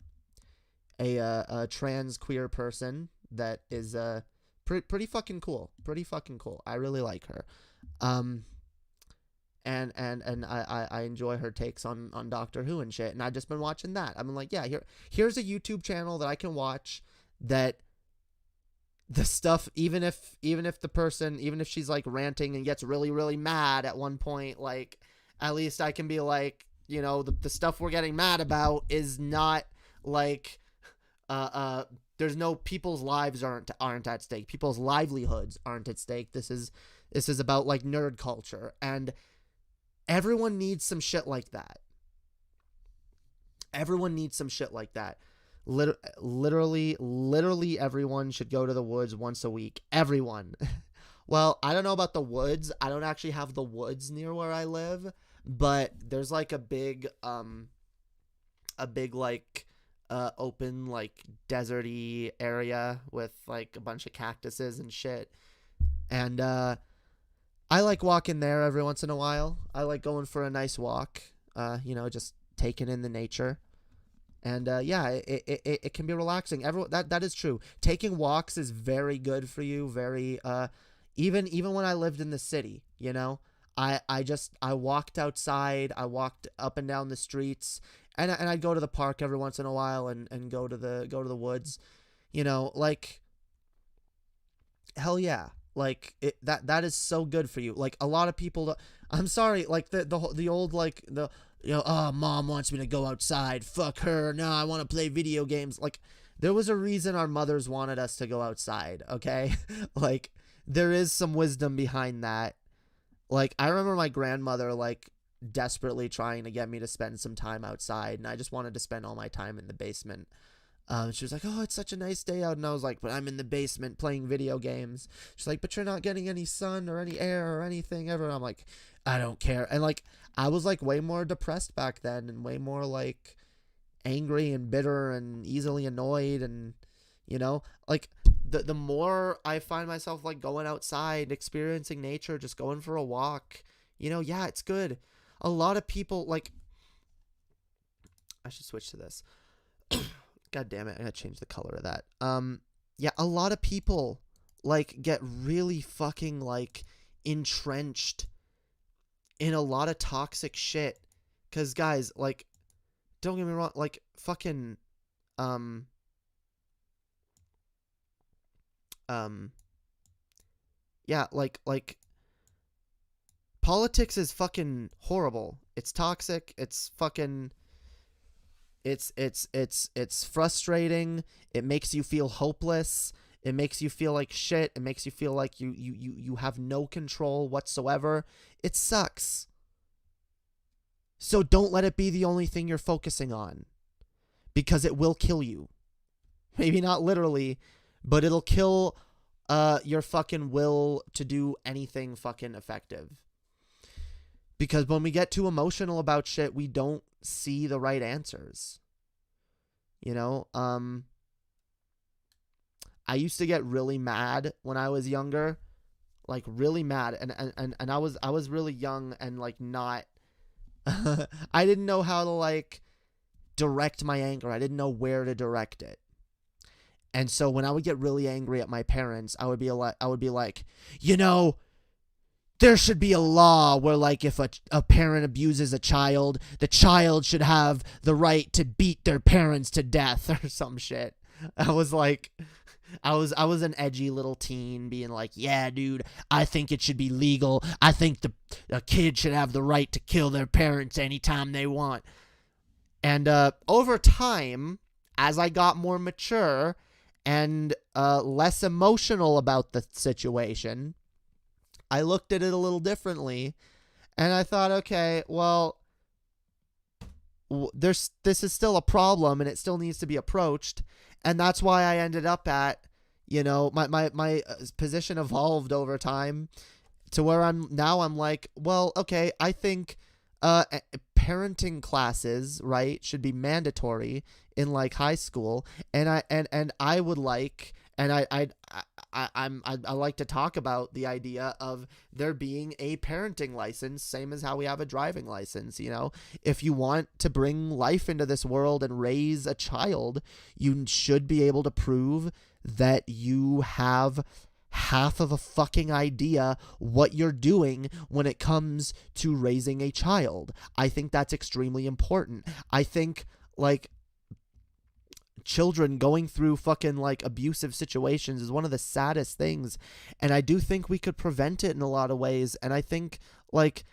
a trans queer person that is pretty fucking cool. Pretty fucking cool. I really like her. And I enjoy her takes on Doctor Who and shit. And I've just been watching that. I'm like, yeah, here's a YouTube channel that I can watch that the stuff, even if the person, even if she's, like, ranting and gets really, really mad at one point, like, at least I can be like, you know, the stuff we're getting mad about is not, like, there's no, people's lives aren't at stake. People's livelihoods aren't at stake. This is about, like, nerd culture. And everyone needs some shit like that. Everyone needs some shit like that. Literally everyone should go to the woods once a week. Everyone. Well, I don't know about the woods. I don't actually have the woods near where I live, but there's, like, a big like, open, like, deserty area with, like, a bunch of cactuses and shit. And, I like walking there every once in a while. I like going for a nice walk, you know, just taking in the nature. And, yeah, it can be relaxing. That is true. Taking walks is very good for you. Very, even when I lived in the city, you know, I walked outside. I walked up and down the streets, and I'd go to the park every once in a while and go to the woods, you know, like, hell yeah. Like, that is so good for you. Like, a lot of people, I'm sorry, like, the old, like, the, you know, oh, mom wants me to go outside, fuck her, no, I want to play video games. Like, there was a reason our mothers wanted us to go outside, okay? Like, there is some wisdom behind that. Like, I remember my grandmother, like, desperately trying to get me to spend some time outside, and I just wanted to spend all my time in the basement. She was like, oh, it's such a nice day out. And I was like, but I'm in the basement playing video games. She's like, but you're not getting any sun or any air or anything ever. And I'm like, I don't care. And, like, I was, like, way more depressed back then and way more, like, angry and bitter and easily annoyed. And, you know, like, the more I find myself, like, going outside, experiencing nature, just going for a walk, you know, yeah, it's good. A lot of people, like, I should switch to this. God damn it, I gotta change the color of that. Yeah, a lot of people like get really fucking like entrenched in a lot of toxic shit. Cause guys, like, don't get me wrong, like fucking yeah, like politics is fucking horrible. It's toxic. It's fucking it's frustrating. It makes you feel hopeless. It makes you feel like shit. It makes you feel like you have no control whatsoever. It sucks. So don't let it be the only thing you're focusing on, because it will kill you. Maybe not literally, but it'll kill your fucking will to do anything fucking effective. Because when we get too emotional about shit, we don't see the right answers. You know, I used to get really mad when I was younger, like really mad, and I was really young and like not I didn't know how to like direct my anger. I didn't know where to direct it. And so when I would get really angry at my parents, I would be like, you know, there should be a law where, like, if a parent abuses a child, the child should have the right to beat their parents to death or some shit. I was like, I was an edgy little teen being like, yeah, dude, I think it should be legal. I think a kid should have the right to kill their parents anytime they want. And over time, as I got more mature and less emotional about the situation, I looked at it a little differently, and I thought, okay, well, this is still a problem, and it still needs to be approached, and that's why I ended up at, you know, my position evolved over time to where I'm like, well, okay, I think parenting classes, right, should be mandatory in like high school, and I would like. And I like to talk about the idea of there being a parenting license, same as how we have a driving license. You know, if you want to bring life into this world and raise a child, you should be able to prove that you have half of a fucking idea what you're doing when it comes to raising a child. I think that's extremely important. I think, like, children going through fucking like abusive situations is one of the saddest things, and I do think we could prevent it in a lot of ways. And I think, like,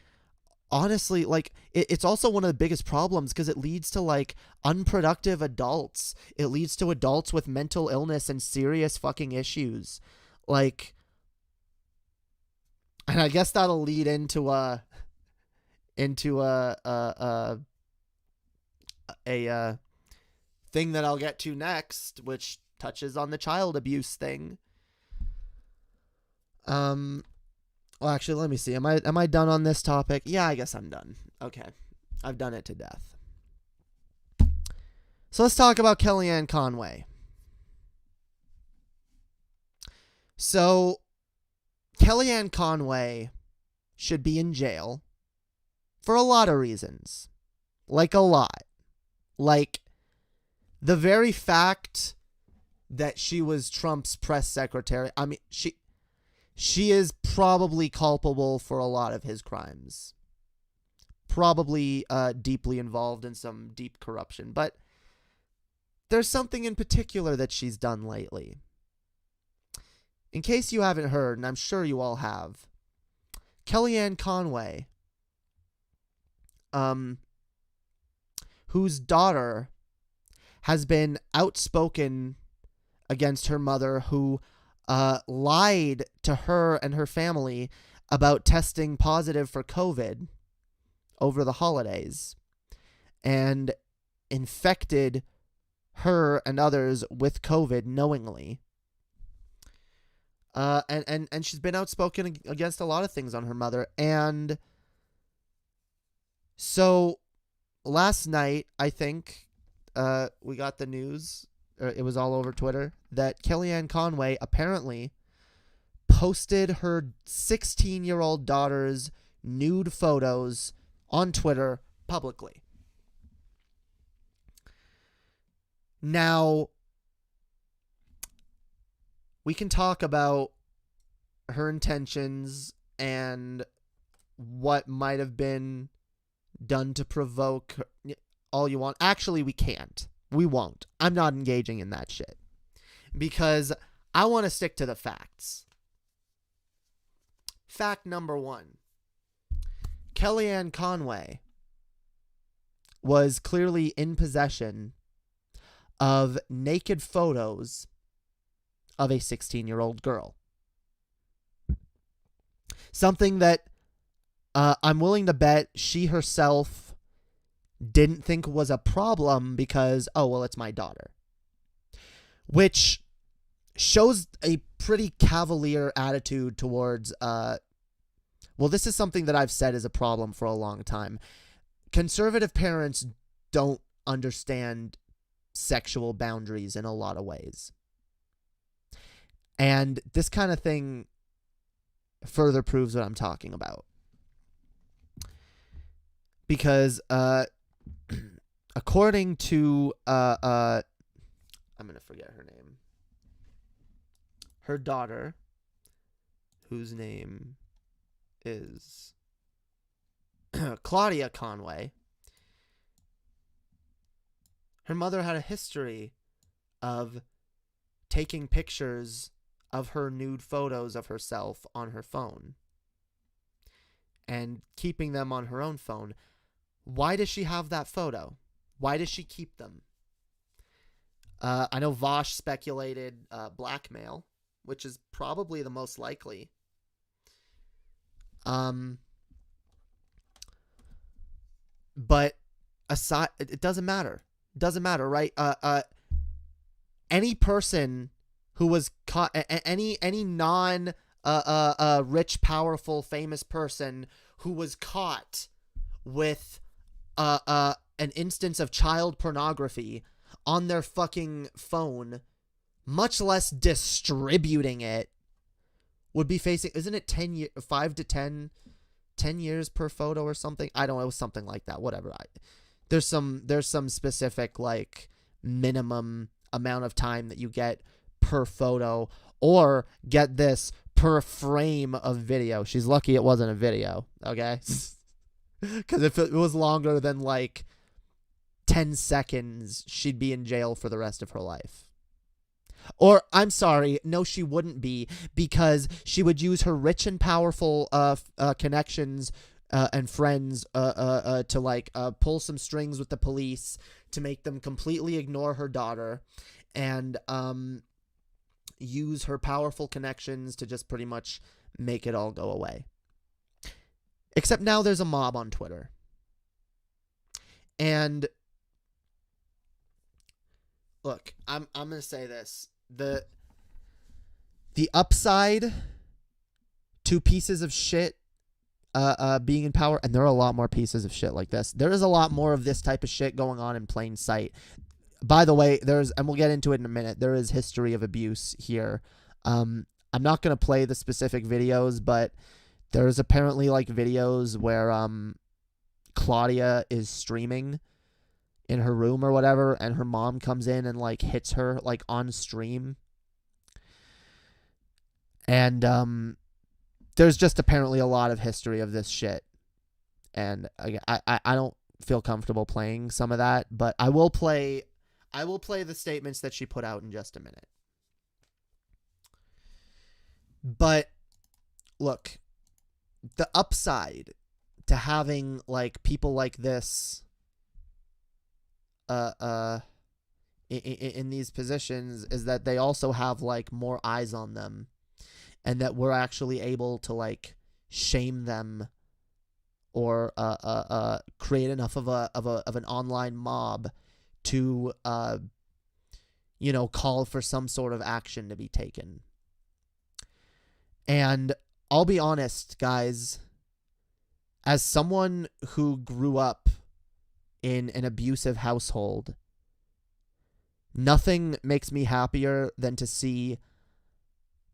honestly, like, it's also one of the biggest problems because it leads to like unproductive adults. It leads to adults with mental illness and serious fucking issues, like, and I guess that'll lead into a thing that I'll get to next, which touches on the child abuse thing. Well, actually, let me see. Am I done on this topic? Yeah, I guess I'm done. Okay. I've done it to death. So let's talk about Kellyanne Conway. So Kellyanne Conway should be in jail for a lot of reasons. Like, a lot. Like, the very fact that she was Trump's press secretary, I mean, she is probably culpable for a lot of his crimes. Probably deeply involved in some deep corruption. But there's something in particular that she's done lately. In case you haven't heard, and I'm sure you all have, Kellyanne Conway, whose daughter has been outspoken against her mother, who lied to her and her family about testing positive for COVID over the holidays and infected her and others with COVID knowingly. And she's been outspoken against a lot of things on her mother. And so last night, I think, we got the news, it was all over Twitter, that Kellyanne Conway apparently posted her 16-year-old daughter's nude photos on Twitter publicly. Now, we can talk about her intentions and what might have been done to provoke her, all you want. Actually, we can't. We won't. I'm not engaging in that shit. Because I want to stick to the facts. Fact number 1. Kellyanne Conway was clearly in possession of naked photos of a 16-year-old girl. Something that I'm willing to bet she herself didn't think was a problem because, oh, well, it's my daughter. Which shows a pretty cavalier attitude towards, well, this is something that I've said is a problem for a long time. Conservative parents don't understand sexual boundaries in a lot of ways. And this kind of thing further proves what I'm talking about. Because, according to, I'm going to forget her name. Her daughter, whose name is Claudia Conway, her mother had a history of taking pictures of her nude photos of herself on her phone and keeping them on her own phone. Why does she have that photo? Why does she keep them? I know Vosh speculated blackmail, which is probably the most likely. But aside, it doesn't matter. It doesn't matter, right? Any person who was caught, any non rich, powerful, famous person who was caught with an instance of child pornography on their fucking phone, much less distributing it, would be facing, isn't it 5 to 10 years per photo or something? I don't know, it was something like that. Whatever. There's some specific like minimum amount of time that you get per photo, or get this, per frame of video. She's lucky it wasn't a video, okay? Because if it was longer than like 10 seconds, she'd be in jail for the rest of her life. Or, I'm sorry, no, she wouldn't be, because she would use her rich and powerful connections and friends to like pull some strings with the police to make them completely ignore her daughter, and use her powerful connections to just pretty much make it all go away. Except now there's a mob on Twitter. And look, I'm going to say this. The upside to pieces of shit being in power, and there are a lot more pieces of shit like this. There is a lot more of this type of shit going on in plain sight. By the way, and we'll get into it in a minute, there is history of abuse here. I'm not going to play the specific videos, but there's apparently like videos where Claudia is streaming in her room or whatever, and her mom comes in and like hits her like on stream. And there's just apparently a lot of history of this shit. And I don't feel comfortable playing some of that, but I will play the statements that she put out in just a minute. But look, the upside to having like people like this in these positions is that they also have like more eyes on them, and that we're actually able to like shame them or create enough of an online mob to call for some sort of action to be taken. And I'll be honest, guys, as someone who grew up in an abusive household, nothing makes me happier than to see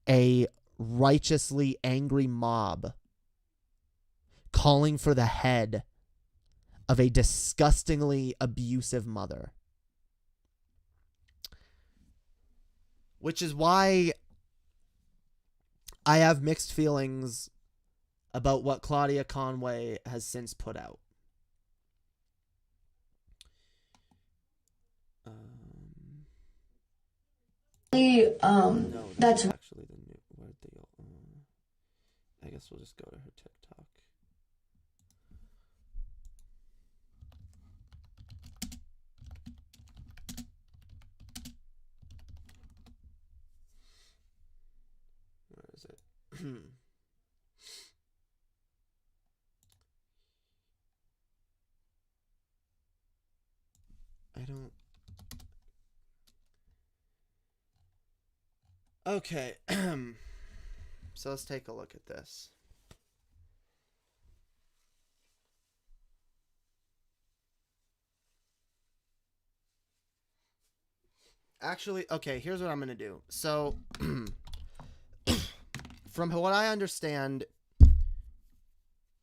a righteously angry mob calling for the head of a disgustingly abusive mother. Which is why I have mixed feelings about what Claudia Conway has since put out. No, that's actually the new. Where they? I guess we'll just go to her TikTok. Where is it? I don't. Okay. So let's take a look at this. Actually, okay, here's what I'm going to do. So, from what I understand,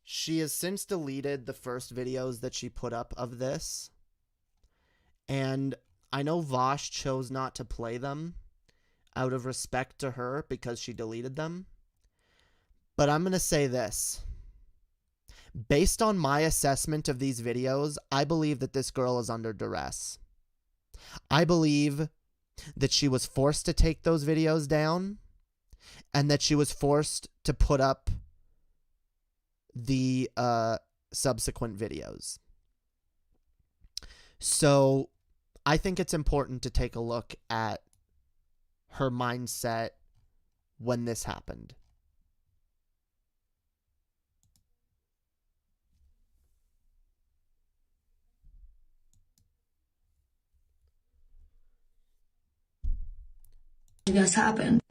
she has since deleted the first videos that she put up of this. And I know Vosh chose not to play them out of respect to her because she deleted them. But I'm going to say this. Based on my assessment of these videos, I believe that this girl is under duress. I believe that she was forced to take those videos down and that she was forced to put up the subsequent videos. So I think it's important to take a look at her mindset when this happened. I guess happened.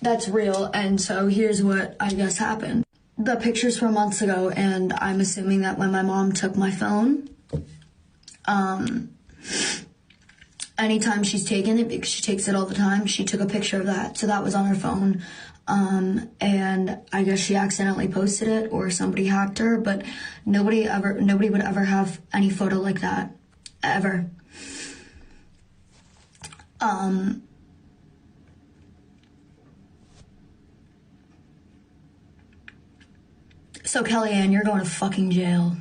That's real, and so here's what I guess happened. The pictures from months ago, and I'm assuming that when my mom took my phone, anytime she's taken it, because she takes it all the time, she took a picture of that, so that was on her phone. And I guess she accidentally posted it, or somebody hacked her, but nobody would ever have any photo like that, ever. So Kellyanne, you're going to fucking jail.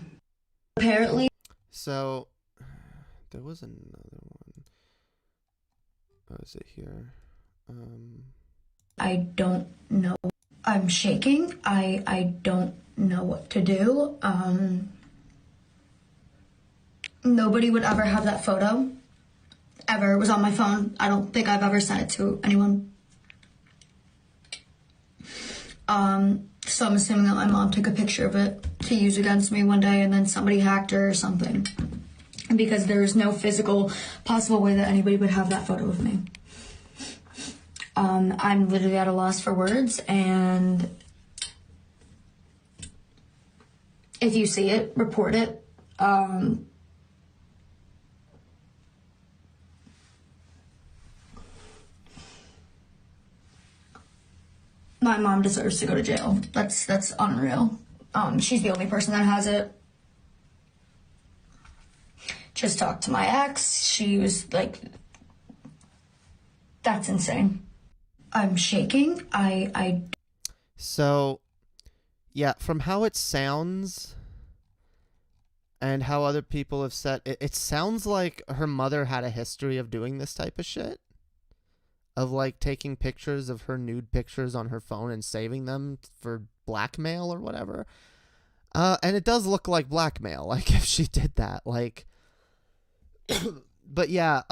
Apparently. So there was another one. Oh, is it here? I don't know. I'm shaking. I don't know what to do. Nobody would ever have that photo. Ever. It was on my phone. I don't think I've ever sent it to anyone. So I'm assuming that my mom took a picture of it to use against me one day, and then somebody hacked her or something. Because there's no physical possible way that anybody would have that photo of me. I'm literally at a loss for words, and if you see it, report it. My mom deserves to go to jail. That's unreal. She's the only person that has it. Just talked to my ex. She was like, that's insane. I'm shaking. So, yeah, from how it sounds and how other people have said, it sounds like her mother had a history of doing this type of shit. Of like taking pictures of her nude pictures on her phone and saving them for blackmail or whatever. And it does look like blackmail, like if she did that, like. But yeah,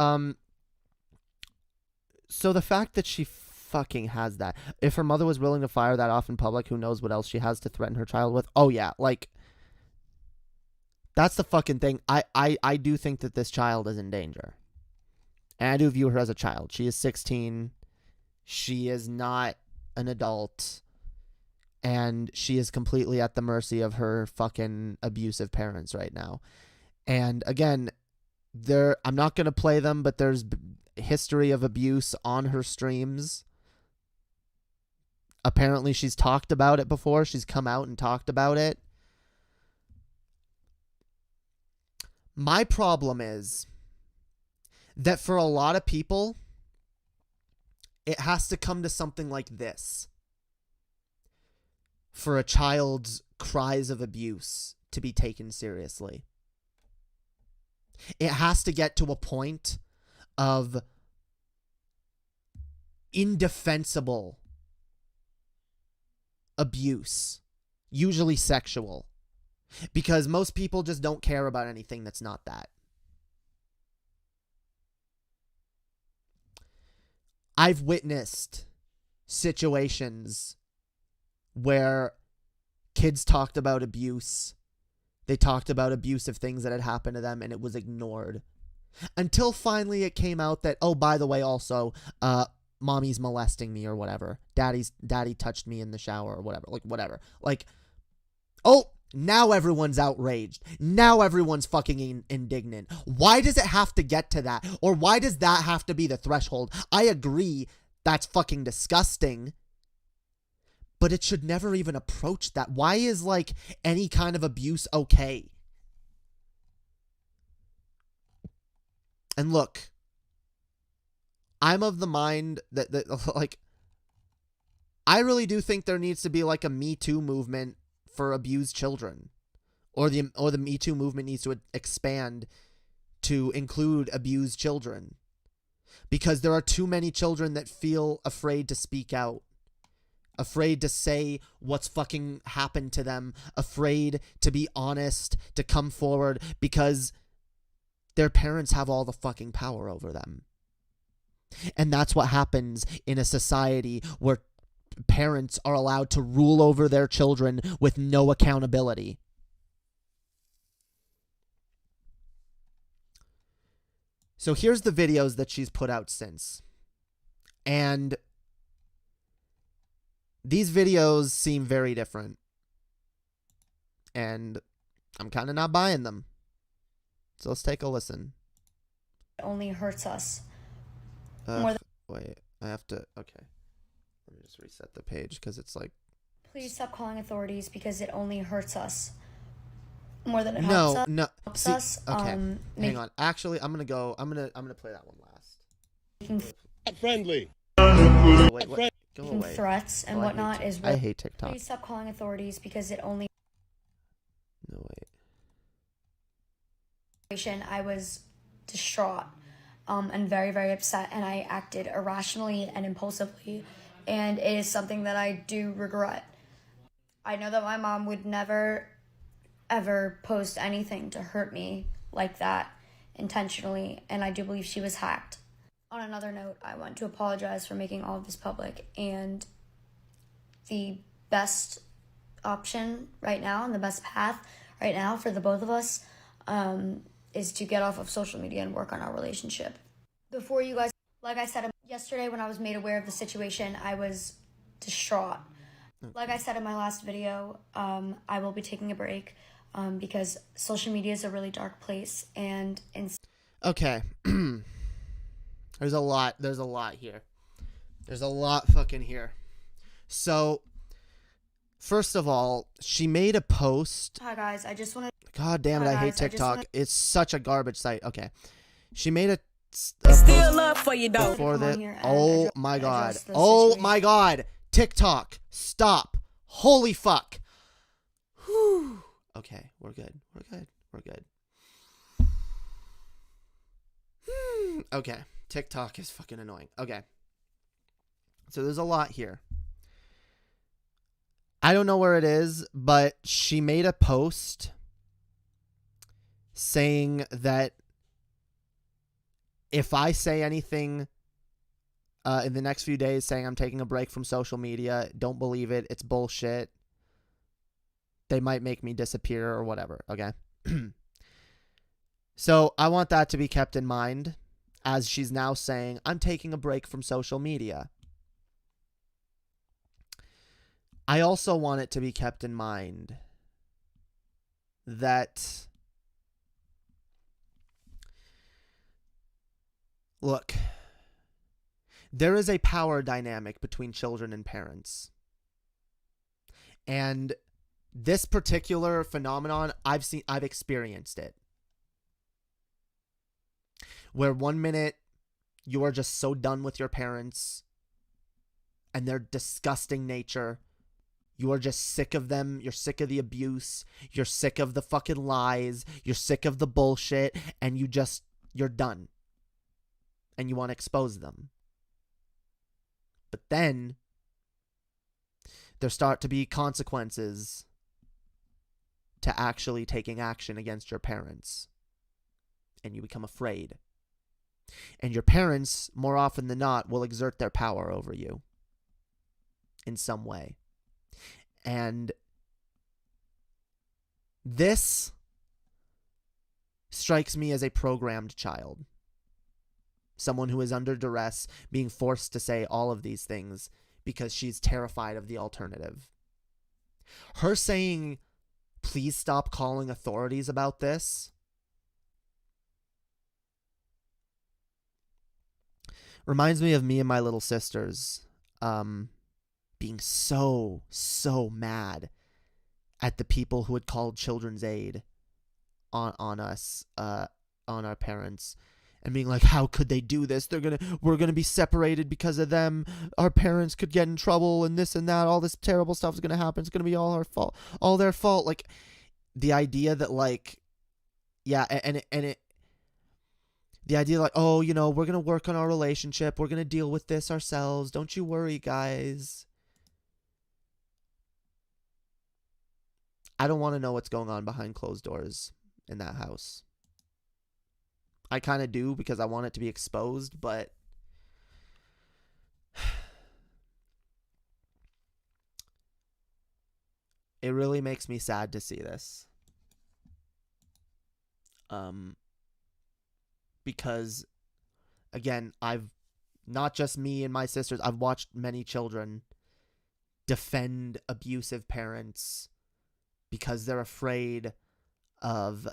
so the fact that she fucking has that, if her mother was willing to fire that off in public, who knows what else she has to threaten her child with. Oh yeah, like, that's the fucking thing. I do think that this child is in danger. And I do view her as a child. She is 16. She is not an adult. And she is completely at the mercy of her fucking abusive parents right now. And again, I'm not going to play them, but there's history of abuse on her streams. Apparently she's talked about it before. She's come out and talked about it. My problem is that for a lot of people, it has to come to something like this for a child's cries of abuse to be taken seriously. It has to get to a point of indefensible abuse, usually sexual, because most people just don't care about anything that's not that. I've witnessed situations where kids talked about abuse. They talked about abusive things that had happened to them, and it was ignored. Until finally it came out that, oh, by the way, also, mommy's molesting me or whatever. Daddy touched me in the shower or whatever. Like, whatever. Like, oh, now everyone's outraged. Now everyone's fucking indignant. Why does it have to get to that? Or why does that have to be the threshold? I agree that's fucking disgusting, but it should never even approach that. Why is, like, any kind of abuse okay? And look, I'm of the mind that like, I really do think there needs to be, like, a Me Too movement for abused children, or the Me Too movement needs to expand to include abused children, because there are too many children that feel afraid to speak out, afraid to say what's fucking happened to them, afraid to be honest, to come forward, because their parents have all the fucking power over them. And that's what happens in a society where parents are allowed to rule over their children with no accountability. So here's the videos that she's put out since. And these videos seem very different. And I'm kind of not buying them. So let's take a listen. It only hurts us. Wait, I have to, okay. Let me just reset the page because it's like... Please stop calling authorities because it only hurts us more than it helps us. Helps us. Okay, hang on. Actually, I'm gonna play that one last. Friendly. Wait. Go away. Threats and whatnot is... I hate TikTok. Please stop calling authorities because it only... No, wait. I was distraught and very, very upset, and I acted irrationally and impulsively, and it is something that I do regret. I know that my mom would never, ever post anything to hurt me like that intentionally, and I do believe she was hacked. On another note, I want to apologize for making all of this public, and the best option right now and the best path right now for the both of us is to get off of social media and work on our relationship. Before you guys, like I said, yesterday when I was made aware of the situation, I was distraught. Like I said in my last video, I will be taking a break because social media is a really dark place. And okay. There's a lot here. There's a lot fucking here. So, first of all, she made a post. Hi guys, I just want to... God damn it, I hate TikTok. It's such a garbage site. Okay. She made a still love for you, though. Before that. Oh my god. Oh my god. TikTok. Stop. Holy fuck. Whew. Okay, we're good. We're good. Okay. TikTok is fucking annoying. Okay. So there's a lot here. I don't know where it is, but she made a post saying that if I say anything in the next few days saying I'm taking a break from social media, don't believe it. It's bullshit. They might make me disappear or whatever, okay? So I want that to be kept in mind as she's now saying, I'm taking a break from social media. I also want it to be kept in mind that, look, there is a power dynamic between children and parents. And this particular phenomenon, I've experienced it. Where one minute you are just so done with your parents and their disgusting nature. You are just sick of them. You're sick of the abuse. You're sick of the fucking lies. You're sick of the bullshit. And you're done. And you want to expose them. But then there start to be consequences to actually taking action against your parents. And you become afraid. And your parents, more often than not, will exert their power over you in some way. And this strikes me as a programmed child. Someone who is under duress, being forced to say all of these things because she's terrified of the alternative. Her saying, please stop calling authorities about this, reminds me of me and my little sisters being so mad at the people who had called Children's Aid on us, on our parents, and being like, how could they do this? We're gonna be separated because of them. Our parents could get in trouble, and this and that. All this terrible stuff is gonna happen. It's gonna be all our fault, all their fault. Like, the idea that, like, yeah, the idea, like, oh, you know, we're gonna work on our relationship. We're gonna deal with this ourselves. Don't you worry, guys. I don't want to know what's going on behind closed doors in that house. I kind of do because I want it to be exposed, but it really makes me sad to see this. Because, again, not just me and my sisters, I've watched many children defend abusive parents because they're afraid of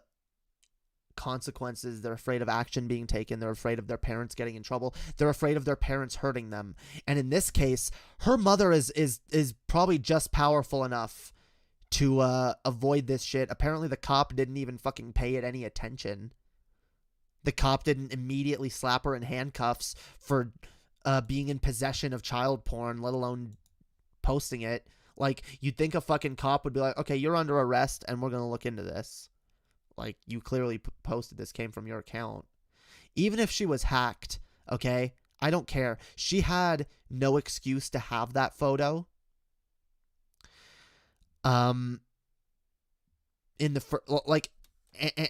consequences. They're afraid of action being taken. They're afraid of their parents getting in trouble. They're afraid of their parents hurting them. And in this case, her mother is probably just powerful enough to avoid this shit. Apparently the cop didn't even fucking pay it any attention. The cop didn't immediately slap her in handcuffs for being in possession of child porn, let alone posting it. Like, you'd think a fucking cop would be like, okay, you're under arrest and we're going to look into this. Like, you clearly posted this, came from your account. Even if she was hacked, okay, I don't care. She had no excuse to have that photo. In the like,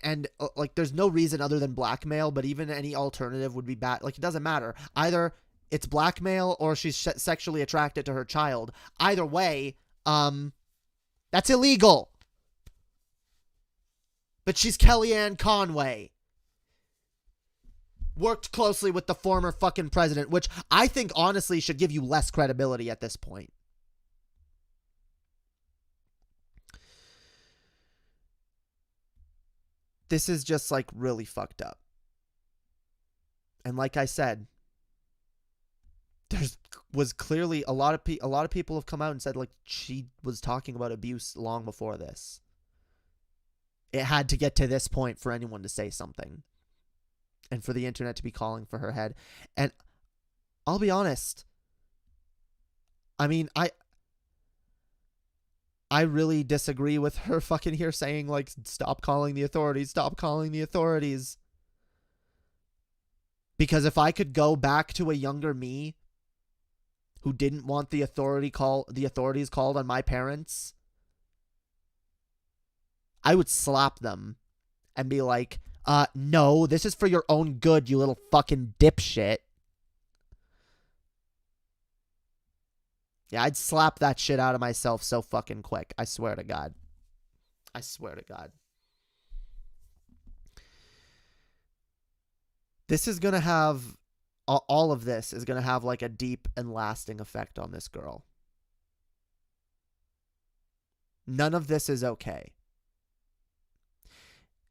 and there's no reason other than blackmail, but even any alternative would be bad. Like, it doesn't matter. Either it's blackmail or she's sexually attracted to her child. Either way, that's illegal. But she's Kellyanne Conway. Worked closely with the former fucking president, which I think honestly should give you less credibility at this point. This is just, like, really fucked up. And like I said, was clearly a lot of people have come out and said, like, she was talking about abuse long before this. It had to get to this point for anyone to say something, and for the internet to be calling for her head. And I'll be honest, I mean, I really disagree with her fucking here saying, like, stop calling the authorities, stop calling the authorities. Because if I could go back to a younger me who didn't want the authorities called on my parents, I would slap them and be like, no, this is for your own good, you little fucking dipshit. Yeah, I'd slap that shit out of myself so fucking quick. I swear to God. I swear to God. This is going to have, all of this is going to have, like, a deep and lasting effect on this girl. None of this is okay.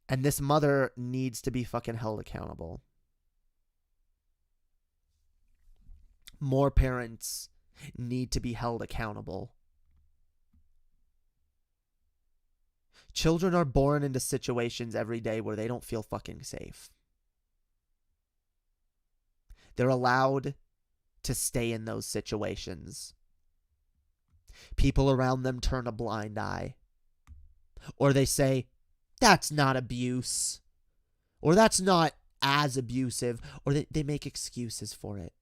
And this mother needs to be fucking held accountable. More parents need to be held accountable. Children are born into situations every day where they don't feel fucking safe. They're allowed to stay in those situations. People around them turn a blind eye. Or they say, that's not abuse. Or that's not as abusive. Or they make excuses for it.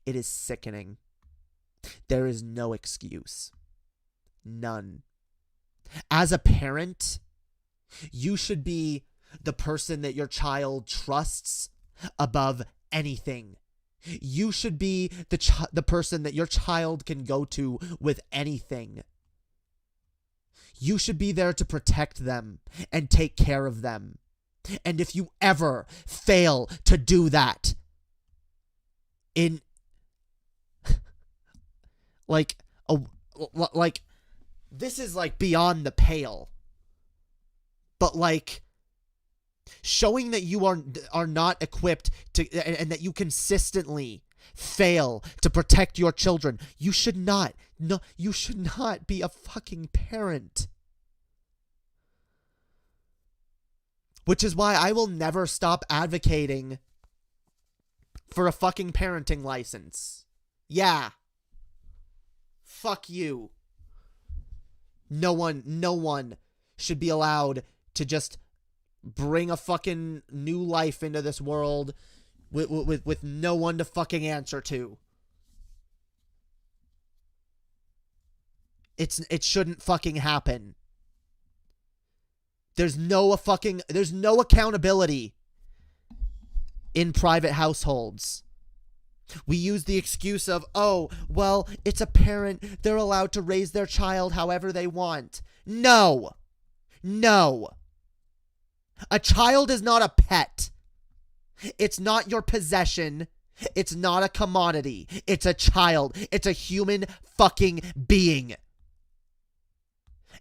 It is sickening. There is no excuse. None. As a parent, you should be the person that your child trusts above anything. You should be the person that your child can go to with anything. You should be there to protect them and take care of them. And if you ever fail to do that, this is like beyond the pale. But like, showing that you are not equipped to, and that you consistently fail to protect your children, you should not be a fucking parent. Which is why I will never stop advocating for a fucking parenting license. Yeah. Fuck you. No one should be allowed to just bring a fucking new life into this world with no one to fucking answer to. It shouldn't fucking happen. There's no accountability in private households. We use the excuse of, oh, well, it's a parent. They're allowed to raise their child however they want. No. A child is not a pet. It's not your possession. It's not a commodity. It's a child. It's a human fucking being.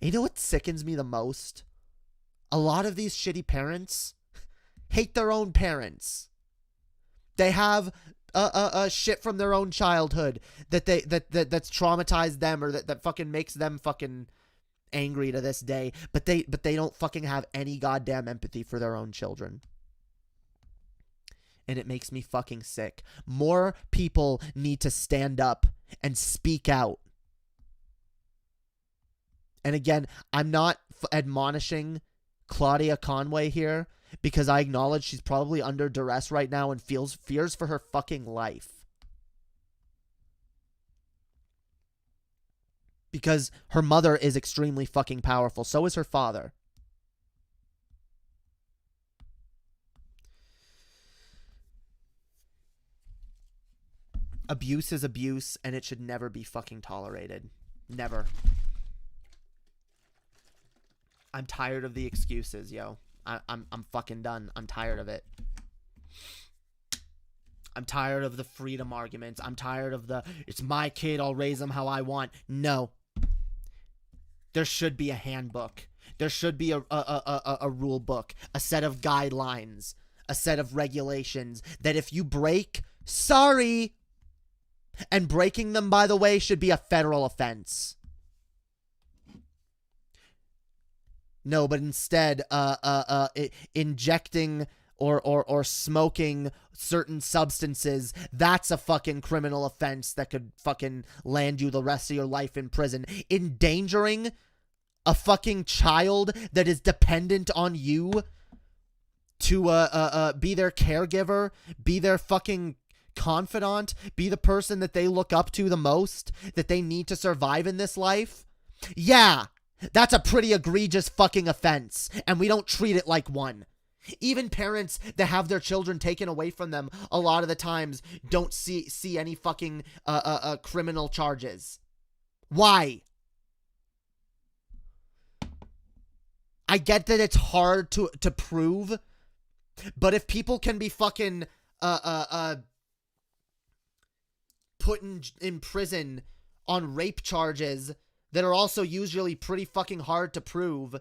You know what sickens me the most? A lot of these shitty parents hate their own parents. They have shit from their own childhood that's traumatized them, or that fucking makes them fucking angry to this day, but they don't fucking have any goddamn empathy for their own children. And it makes me fucking sick. More people need to stand up and speak out. And again, I'm not admonishing Claudia Conway here, because I acknowledge she's probably under duress right now and fears for her fucking life. Because her mother is extremely fucking powerful. So is her father. Abuse is abuse, and it should never be fucking tolerated. Never. I'm tired of the excuses, yo. I'm fucking done. I'm tired of it. I'm tired of the freedom arguments. I'm tired of it's my kid, I'll raise him how I want. No. There should be a handbook. There should be a rule book, a set of guidelines, a set of regulations that if you break, sorry. And breaking them, by the way, should be a federal offense. No, but instead, injecting or smoking certain substances, that's a fucking criminal offense that could fucking land you the rest of your life in prison. Endangering a fucking child that is dependent on you to be their caregiver, be their fucking confidant, be the person that they look up to the most, that they need to survive in this life. Yeah. That's a pretty egregious fucking offense, and we don't treat it like one. Even parents that have their children taken away from them a lot of the times don't see any fucking criminal charges. Why? I get that it's hard to prove, but if people can be fucking put in prison on rape charges that are also usually pretty fucking hard to prove,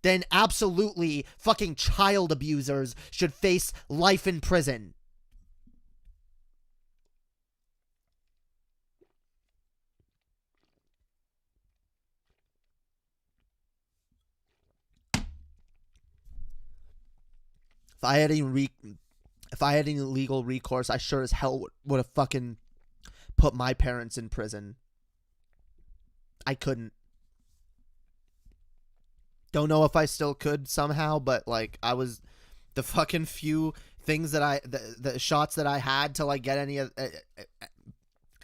then absolutely fucking child abusers should face life in prison. If I had any If I had any legal recourse, I sure as hell would have fucking put my parents in prison. I couldn't. Don't know if I still could somehow, but like I was the fucking few things that the shots that I had to like get any of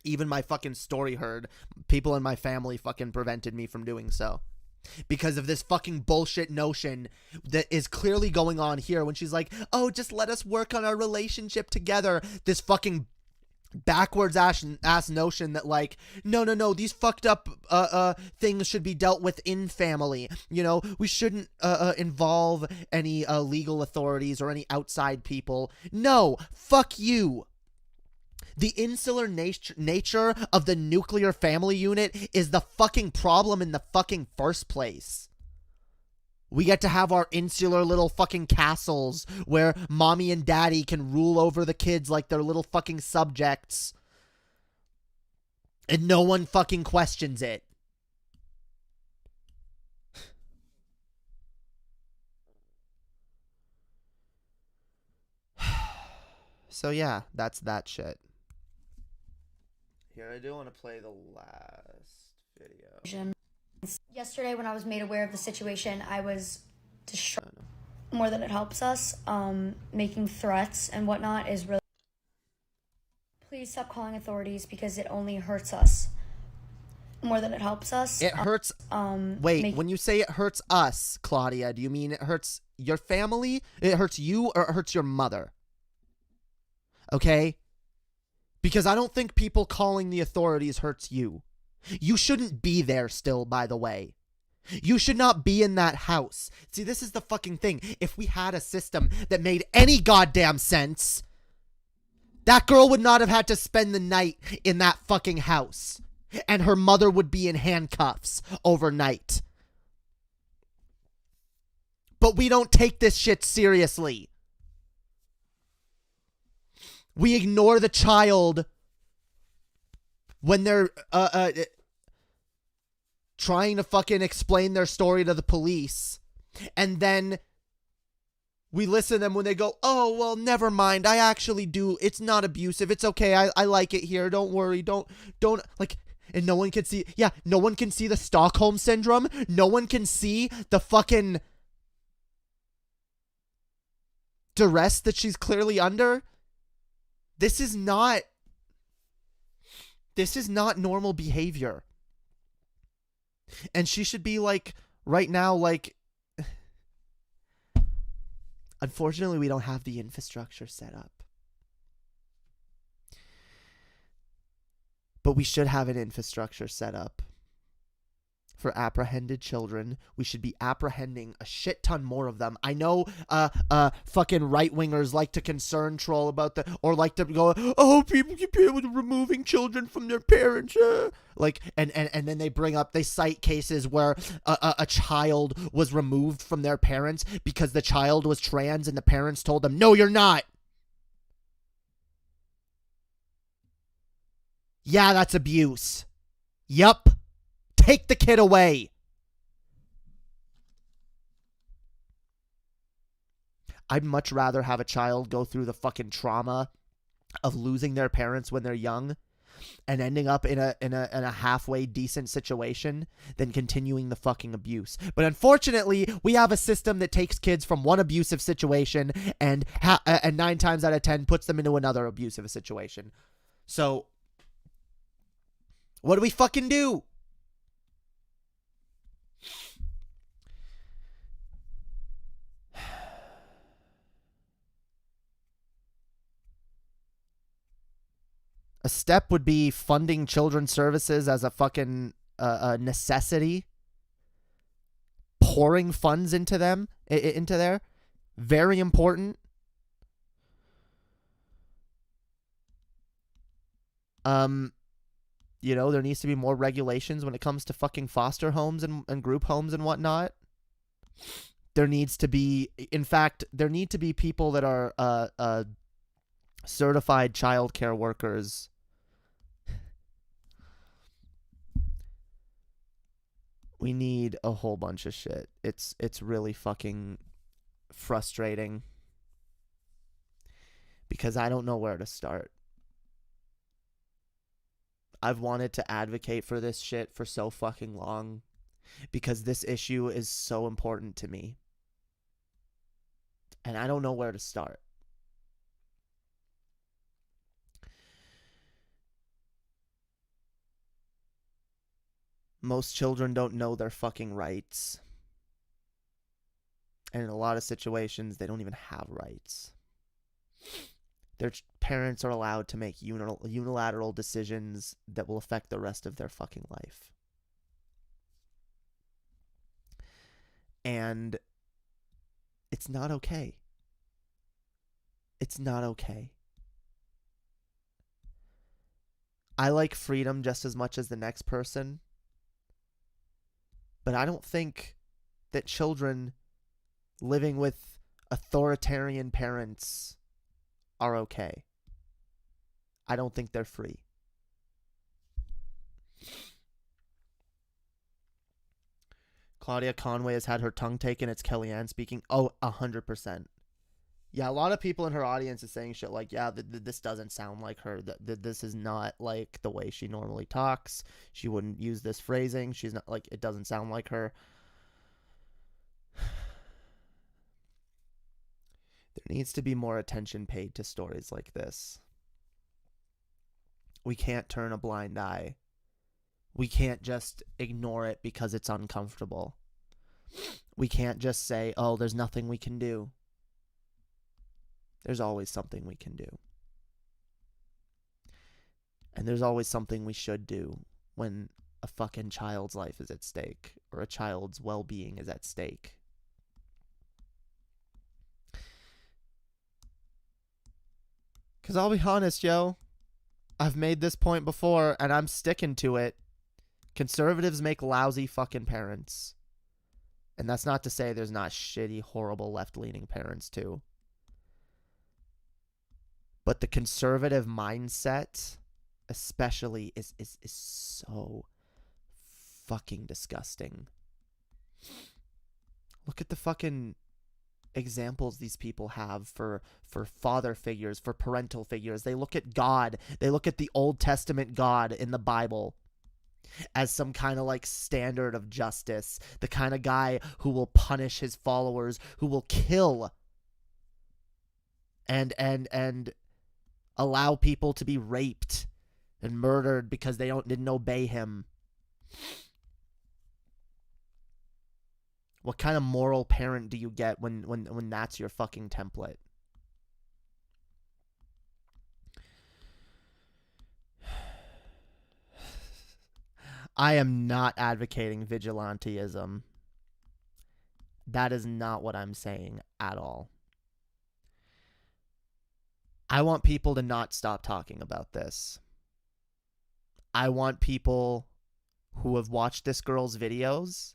even my fucking story heard, people in my family fucking prevented me from doing so. Because of this fucking bullshit notion that is clearly going on here when she's like, oh, just let us work on our relationship together. This fucking backwards ass notion that like, no, these fucked up things should be dealt with in family. You know, we shouldn't involve any legal authorities or any outside people. No, fuck you. The insular nature of the nuclear family unit is the fucking problem in the fucking first place. We get to have our insular little fucking castles where mommy and daddy can rule over the kids like they're little fucking subjects. And no one fucking questions it. So yeah, that's that shit. Here, I do want to play the last video. Yesterday, when I was made aware of the situation, I was distraught more than it helps us. Making threats and whatnot is really... Please stop calling authorities because it only hurts us more than it helps us. It hurts... Wait, when you say it hurts us, Claudia, do you mean it hurts your family? It hurts you or it hurts your mother? Okay? Because I don't think people calling the authorities hurts you. You shouldn't be there still, by the way. You should not be in that house. See, this is the fucking thing. If we had a system that made any goddamn sense, that girl would not have had to spend the night in that fucking house. And her mother would be in handcuffs overnight. But we don't take this shit seriously. We ignore the child when they're trying to fucking explain their story to the police. And then we listen to them when they go, oh, well, never mind. I actually do. It's not abusive. It's okay. I like it here. Don't worry. Don't, like, and no one can see. Yeah, no one can see the Stockholm Syndrome. No one can see the fucking duress that she's clearly under. This is not normal behavior. And she should be like, right now, like, unfortunately, we don't have the infrastructure set up. But we should have an infrastructure set up for apprehended children. We should be apprehending a shit ton more of them. I know fucking right-wingers like to concern troll about the, or like to go, oh, people keep removing children from their parents. Like, and then they cite cases where a child was removed from their parents because the child was trans and the parents told them, no, you're not. Yeah, that's abuse. Yup. Take the kid away. I'd much rather have a child go through the fucking trauma of losing their parents when they're young and ending up in a halfway decent situation than continuing the fucking abuse. But unfortunately, we have a system that takes kids from one abusive situation and 9 times out of 10 puts them into another abusive situation. So what do we fucking do? A step would be funding children's services as a fucking necessity. Pouring funds into them, into there. Very important. You know, there needs to be more regulations when it comes to fucking foster homes and group homes and whatnot. There needs to be, in fact, there need to be people that are certified childcare workers. We need a whole bunch of shit. It's really fucking frustrating. because I don't know where to start. I've wanted to advocate for this shit for so fucking long because this issue is so important to me. And I don't know where to start. Most children don't know their fucking rights. And in a lot of situations, they don't even have rights. Their parents are allowed to make unilateral decisions that will affect the rest of their fucking life. And it's not okay. It's not okay. I like freedom just as much as the next person. But I don't think that children living with authoritarian parents are okay. I don't think they're free. Claudia Conway has had her tongue taken. It's Kellyanne speaking. Oh, 100%. Yeah, a lot of people in her audience is saying shit like, yeah, this doesn't sound like her. This is not like the way she normally talks. She wouldn't use this phrasing. She's not like, it doesn't sound like her. There needs to be more attention paid to stories like this. We can't turn a blind eye. We can't just ignore it because it's uncomfortable. We can't just say, oh, there's nothing we can do. There's always something we can do. And there's always something we should do when a fucking child's life is at stake or a child's well-being is at stake. Because I'll be honest, yo. I've made this point before, and I'm sticking to it. Conservatives make lousy fucking parents. And that's not to say there's not shitty, horrible, left-leaning parents, too. But the conservative mindset, especially, is so fucking disgusting. Look at the fucking examples these people have for father figures, for parental figures. They look at God. They look at the Old Testament God in the Bible as some kind of like standard of justice. The kind of guy who will punish his followers, who will kill and allow people to be raped and murdered because they didn't obey him. What kind of moral parent do you get when that's your fucking template? I am not advocating vigilantism. That is not what I'm saying at all. I want people to not stop talking about this. I want people who have watched this girl's videos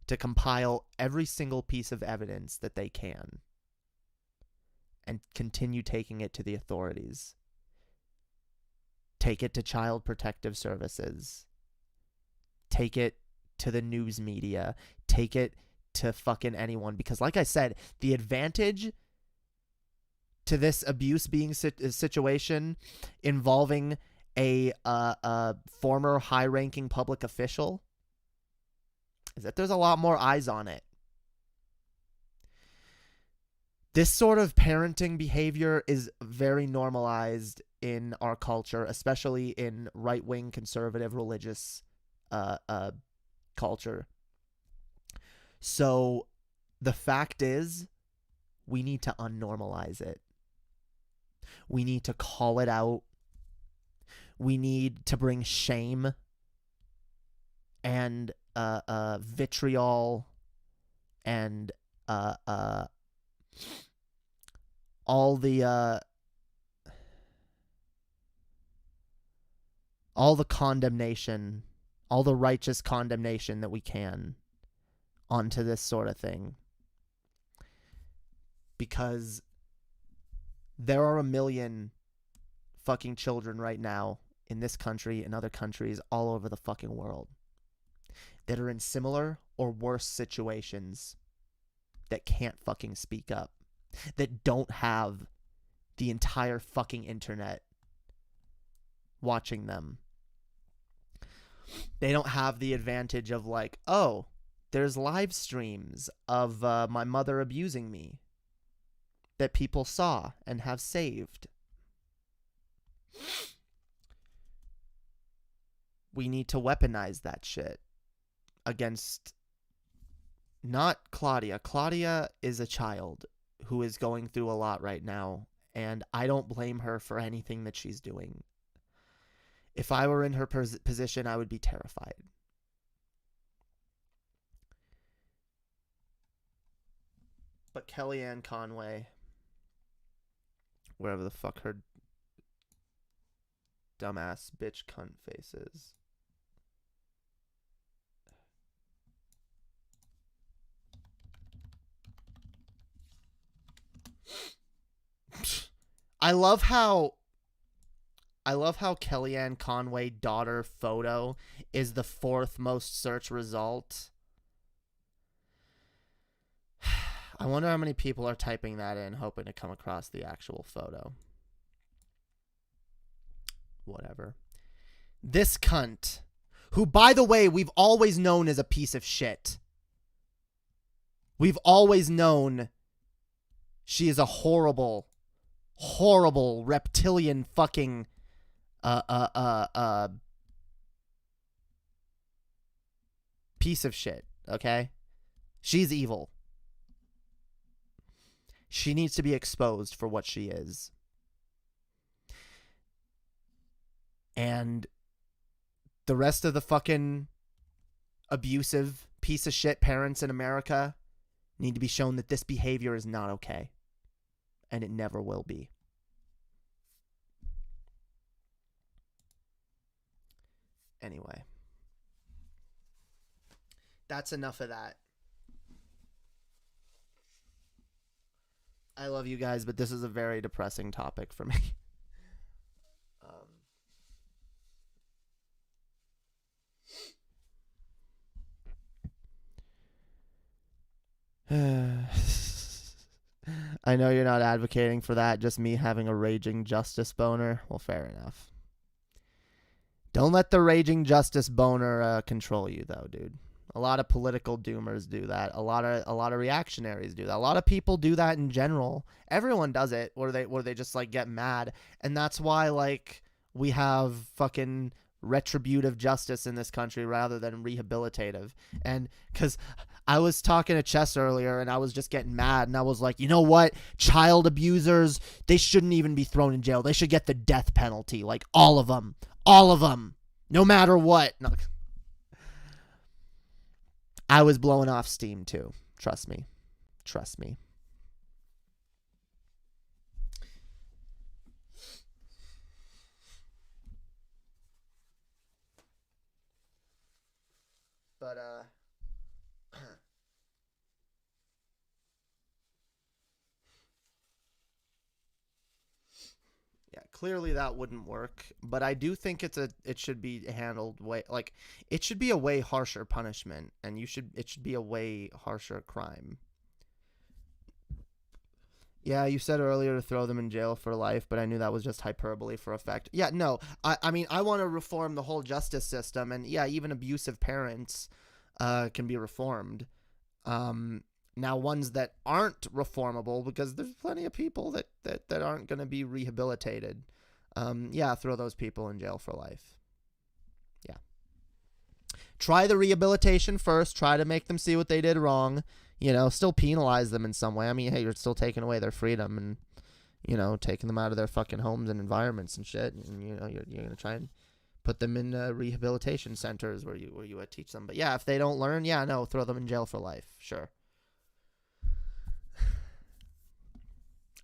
to compile every single piece of evidence that they can and continue taking it to the authorities. Take it to Child Protective Services. Take it to the news media. Take it to fucking anyone. Because like I said, the advantage to this abuse being situation involving a former high-ranking public official is that there's a lot more eyes on it. This sort of parenting behavior is very normalized in our culture, especially in right-wing conservative religious culture. So the fact is, we need to unnormalize it. We need to call it out. We need to bring shame and vitriol and all the condemnation, all the righteous condemnation that we can onto this sort of thing. Because there are a million fucking children right now in this country and other countries all over the fucking world that are in similar or worse situations that can't fucking speak up, that don't have the entire fucking internet watching them. They don't have the advantage of like, oh, there's live streams of my mother abusing me that people saw and have saved. We need to weaponize that shit against not Claudia. Claudia is a child who is going through a lot right now, and I don't blame her for anything that she's doing. If I were in her position, I would be terrified. But Kellyanne Conway, wherever the fuck her dumbass bitch cunt face is. I love how Kellyanne Conway daughter photo is the 4th most search result. I wonder how many people are typing that in hoping to come across the actual photo. Whatever. This cunt, who, by the way, we've always known is a piece of shit. We've always known she is a horrible, horrible reptilian fucking piece of shit, okay? She's evil. She needs to be exposed for what she is. And the rest of the fucking abusive piece of shit parents in America need to be shown that this behavior is not okay. And it never will be. Anyway. That's enough of that. I love you guys, but this is a very depressing topic for me. I know you're not advocating for that, just me having a raging justice boner. Well, fair enough. Don't let the raging justice boner control you, though, dude. A lot of political doomers do that. A lot of reactionaries do that. A lot of people do that in general. Everyone does it, where they just like get mad, and that's why like we have fucking retributive justice in this country rather than rehabilitative. And because I was talking to Chess earlier and I was just getting mad and I was like, you know what? Child abusers, they shouldn't even be thrown in jail. They should get the death penalty. Like all of them. All of them. No matter what. No. I was blowing off steam too. Trust me. Trust me. But, yeah, clearly that wouldn't work, but I do think it should be handled it should be a way harsher punishment, and it should be a way harsher crime. Yeah, you said earlier to throw them in jail for life, but I knew that was just hyperbole for effect. Yeah, no, I mean, I want to reform the whole justice system, and yeah, even abusive parents can be reformed. Now, ones that aren't reformable, because there's plenty of people that aren't going to be rehabilitated. Yeah, throw those people in jail for life. Yeah. Try the rehabilitation first. Try to make them see what they did wrong. You know, still penalize them in some way. I mean, hey, you're still taking away their freedom and, you know, taking them out of their fucking homes and environments and shit. And, you know, you're going to try and put them in rehabilitation centers where you teach them. But yeah, if they don't learn, yeah, no, throw them in jail for life. Sure.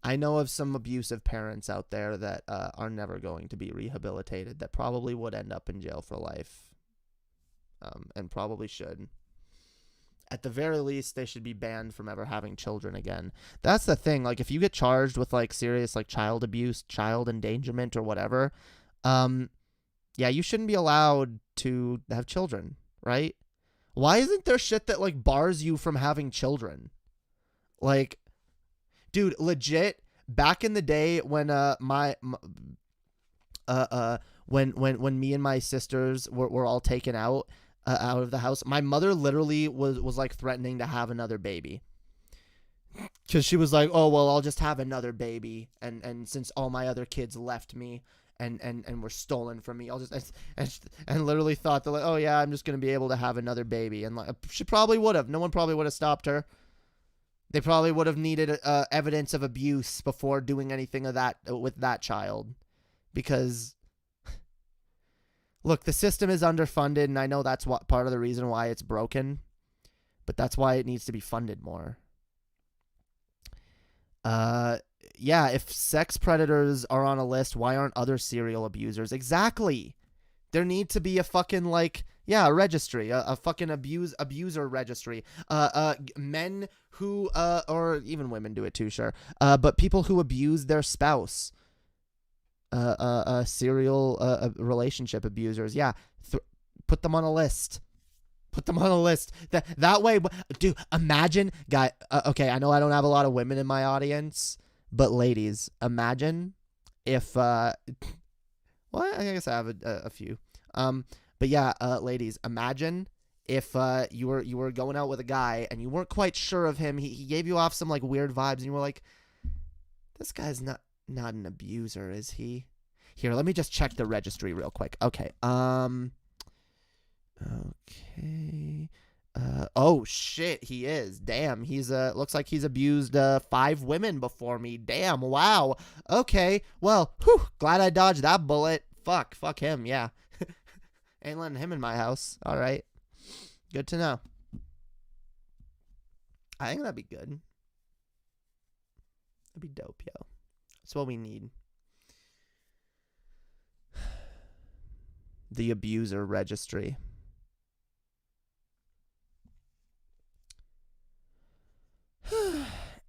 I know of some abusive parents out there that are never going to be rehabilitated, that probably would end up in jail for life, and probably should. At the very least, they should be banned from ever having children again. That's the thing. Like, if you get charged with, like, serious, like, child abuse, child endangerment, or whatever, yeah, you shouldn't be allowed to have children, right? Why isn't there shit that, like, bars you from having children? Like, dude, legit, back in the day when when me and my sisters were all taken out of the house, my mother literally was like threatening to have another baby. Because she was like, oh, well, I'll just have another baby. And since all my other kids left me and were stolen from me, I'll just, and literally thought that, like, oh, yeah, I'm just going to be able to have another baby. And like, she probably would have. No one probably would have stopped her. They probably would have needed evidence of abuse before doing anything of that with that child. Because, look, the system is underfunded, and I know that's what part of the reason why it's broken. But that's why it needs to be funded more. Yeah, if sex predators are on a list, why aren't other serial abusers? Exactly. There need to be a fucking, like, yeah, a registry, a fucking abuser registry. Men who, or even women do it too, sure. But people who abuse their spouse, serial relationship abusers, yeah, put them on a list. Put them on a list. That way, dude, imagine, guy. Okay, I know I don't have a lot of women in my audience, but ladies, imagine if, well, I guess I have a few. But yeah, ladies, imagine if you were going out with a guy and you weren't quite sure of him. He gave you off some like weird vibes, and you were like, this guy's not an abuser, is he? Here, let me just check the registry real quick. Okay. Okay. Oh shit, he is. Damn, he's looks like he's abused 5 women before me. Damn, wow. Okay, well, whew, glad I dodged that bullet. Fuck him, yeah. Ain't letting him in my house. All right. Good to know. I think that'd be good. That'd be dope, yo. That's what we need. The abuser registry.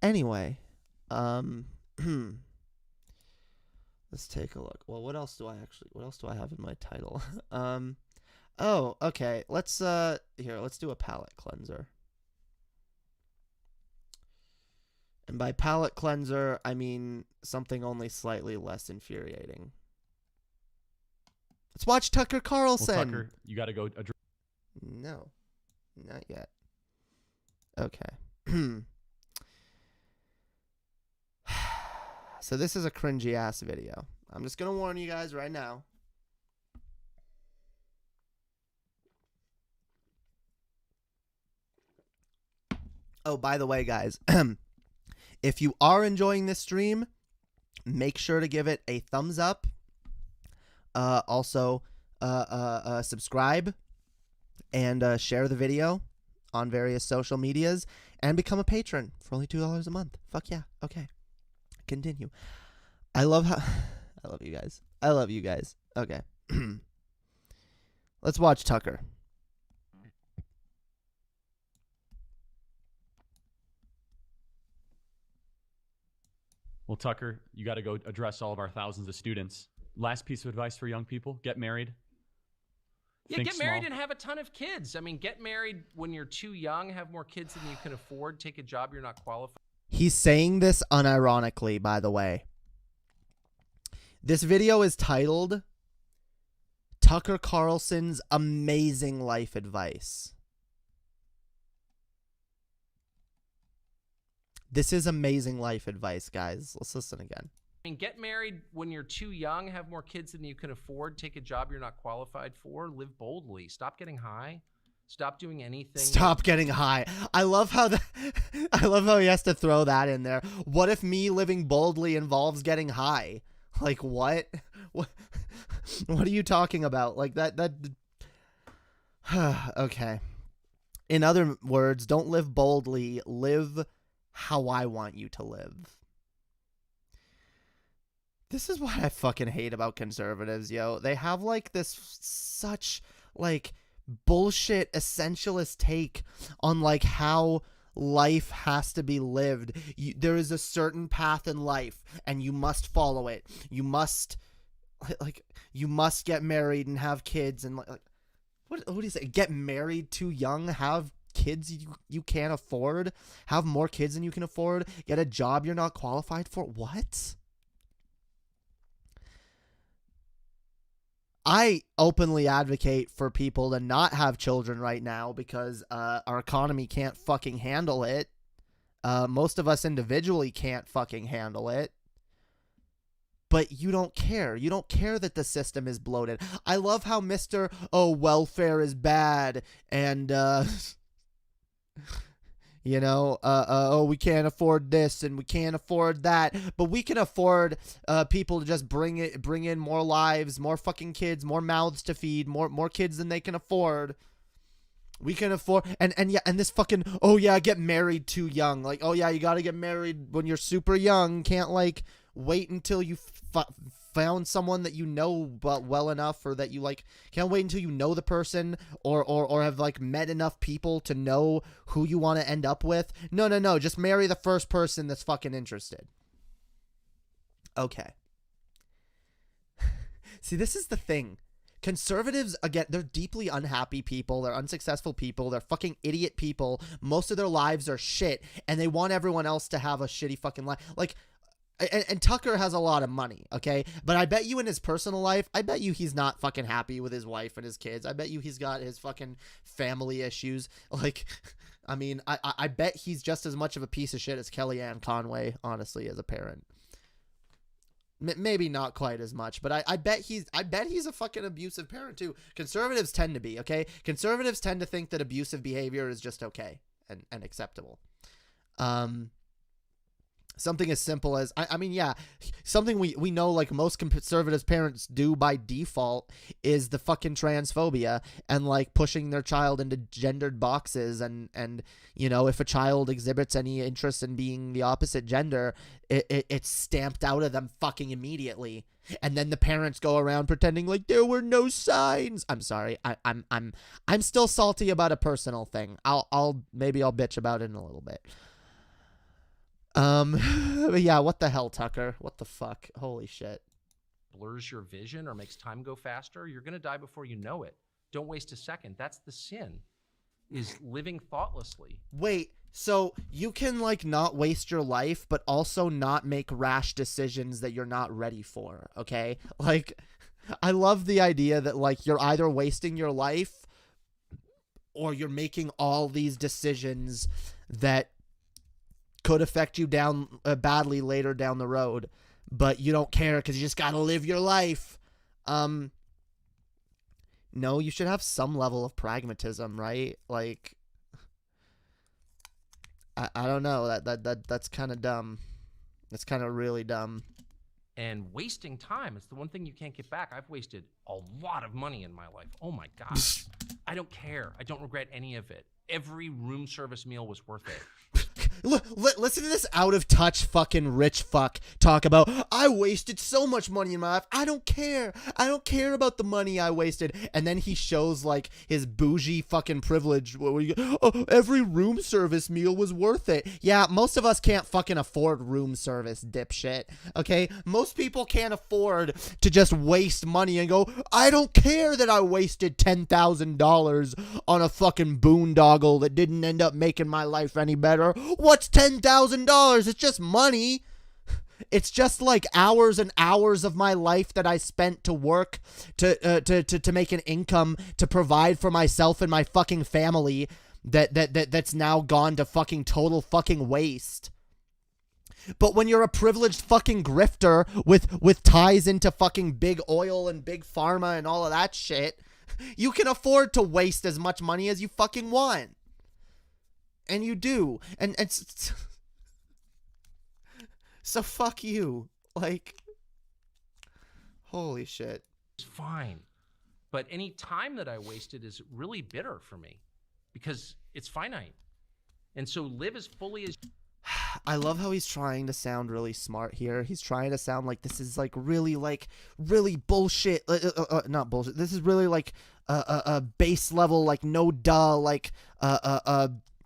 Anyway, let's take a look. Well, what else do I have in my title? Oh, okay. Let's do a palate cleanser. And by palate cleanser, I mean something only slightly less infuriating. Let's watch Tucker Carlson. Well, Tucker, you got to go. No, not yet. Okay. So this is a cringy ass video. I'm just gonna warn you guys right now. Oh, by the way, guys, if you are enjoying this stream, make sure to give it a thumbs up. Also, subscribe and share the video on various social medias and become a patron for only $2 a month. Fuck yeah. Okay. Continue. I love you guys. I love you guys. Okay. Let's watch Tucker. Well, Tucker, you got to go address all of our thousands of students. Last piece of advice for young people: get married. Yeah, Think get married small. and have a ton of kids. I mean, get married when you're too young, have more kids than you can afford, take a job you're not qualified. He's saying this unironically, by the way. This video is titled Tucker Carlson's Amazing Life Advice. This is amazing life advice, guys. Let's listen again. I mean, get married when you're too young, have more kids than you can afford, take a job you're not qualified for, live boldly, stop getting high, stop doing anything. Stop getting high. I love how he has to throw that in there. What if me living boldly involves getting high? Like what? What are you talking about? Like that okay. In other words, don't live boldly, live how I want you to live. This is what I fucking hate about conservatives, yo. They have like this such like bullshit essentialist take on like how life has to be lived. There is a certain path in life and you must follow it. You must get married and have kids and like what do you say? Get married too young, have kids you can't afford, have more kids than you can afford, get a job you're not qualified for. What? I openly advocate for people to not have children right now because our economy can't fucking handle it. Most of us individually can't fucking handle it. But you don't care. You don't care that the system is bloated. I love how Mr. Oh, welfare is bad and you know, oh, we can't afford this and we can't afford that, but we can afford people to just bring in more lives, more fucking kids, more mouths to feed, more kids than they can afford. We can afford, and this fucking, oh yeah, get married too young. Like, oh yeah, you got to get married when you're super young. Can't like wait until you found someone that you know but well enough, or that you like, can't wait until you know the person or have like met enough people to know who you want to end up with. No, just marry the first person that's fucking interested. Okay. See, this is the thing. Conservatives, again, they're deeply unhappy people. They're unsuccessful people. They're fucking idiot people. Most of their lives are shit, and they want everyone else to have a shitty fucking life. Like, and Tucker has a lot of money, okay? But I bet you in his personal life, I bet you he's not fucking happy with his wife and his kids. I bet you he's got his fucking family issues. Like, I mean, I bet he's just as much of a piece of shit as Kellyanne Conway, honestly, as a parent. Maybe not quite as much, but I bet he's a fucking abusive parent too. Conservatives tend to be, okay? Conservatives tend to think that abusive behavior is just okay and acceptable. Something as simple as, I mean, yeah, something we know like most conservative parents do by default is the fucking transphobia and like pushing their child into gendered boxes and you know, if a child exhibits any interest in being the opposite gender, it's stamped out of them fucking immediately. And then the parents go around pretending like there were no signs. I'm sorry. I'm still salty about a personal thing. Maybe I'll bitch about it in a little bit. But yeah, what the hell, Tucker? What the fuck? Holy shit. Blurs your vision or makes time go faster, you're going to die before you know it. Don't waste a second. That's the sin, is living thoughtlessly. Wait, so you can like not waste your life, but also not make rash decisions that you're not ready for, okay? Like, I love the idea that like you're either wasting your life or you're making all these decisions that could affect you down badly later down the road, but you don't care because you just gotta live your life. No, you should have some level of pragmatism, right? Like, I don't know, that's kind of dumb. That's kind of really dumb. And wasting time, it's the one thing you can't get back. I've wasted a lot of money in my life. Oh my gosh. I don't care. I don't regret any of it. Every room service meal was worth it. Listen to this out of touch fucking rich fuck talk about, I wasted so much money in my life. I don't care. I don't care about the money I wasted. And then he shows like his bougie fucking privilege. Oh, every room service meal was worth it. Yeah, most of us can't fucking afford room service, dipshit. Okay? Most people can't afford to just waste money and go, I don't care that I wasted $10,000 on a fucking boondoggle that didn't end up making my life any better. What's $10,000? It's just money. It's just like hours and hours of my life that I spent to work to make an income to provide for myself and my fucking family that's now gone to fucking total fucking waste. But when you're a privileged fucking grifter with ties into fucking big oil and big pharma and all of that shit, you can afford to waste as much money as you fucking want. And you do. And so fuck you. Like, holy shit. It's fine. But any time that I wasted is really bitter for me because it's finite. And so live as fully as... I love how he's trying to sound really smart here. He's trying to sound like this is like really bullshit. Not bullshit. This is really like a base level, like no duh, like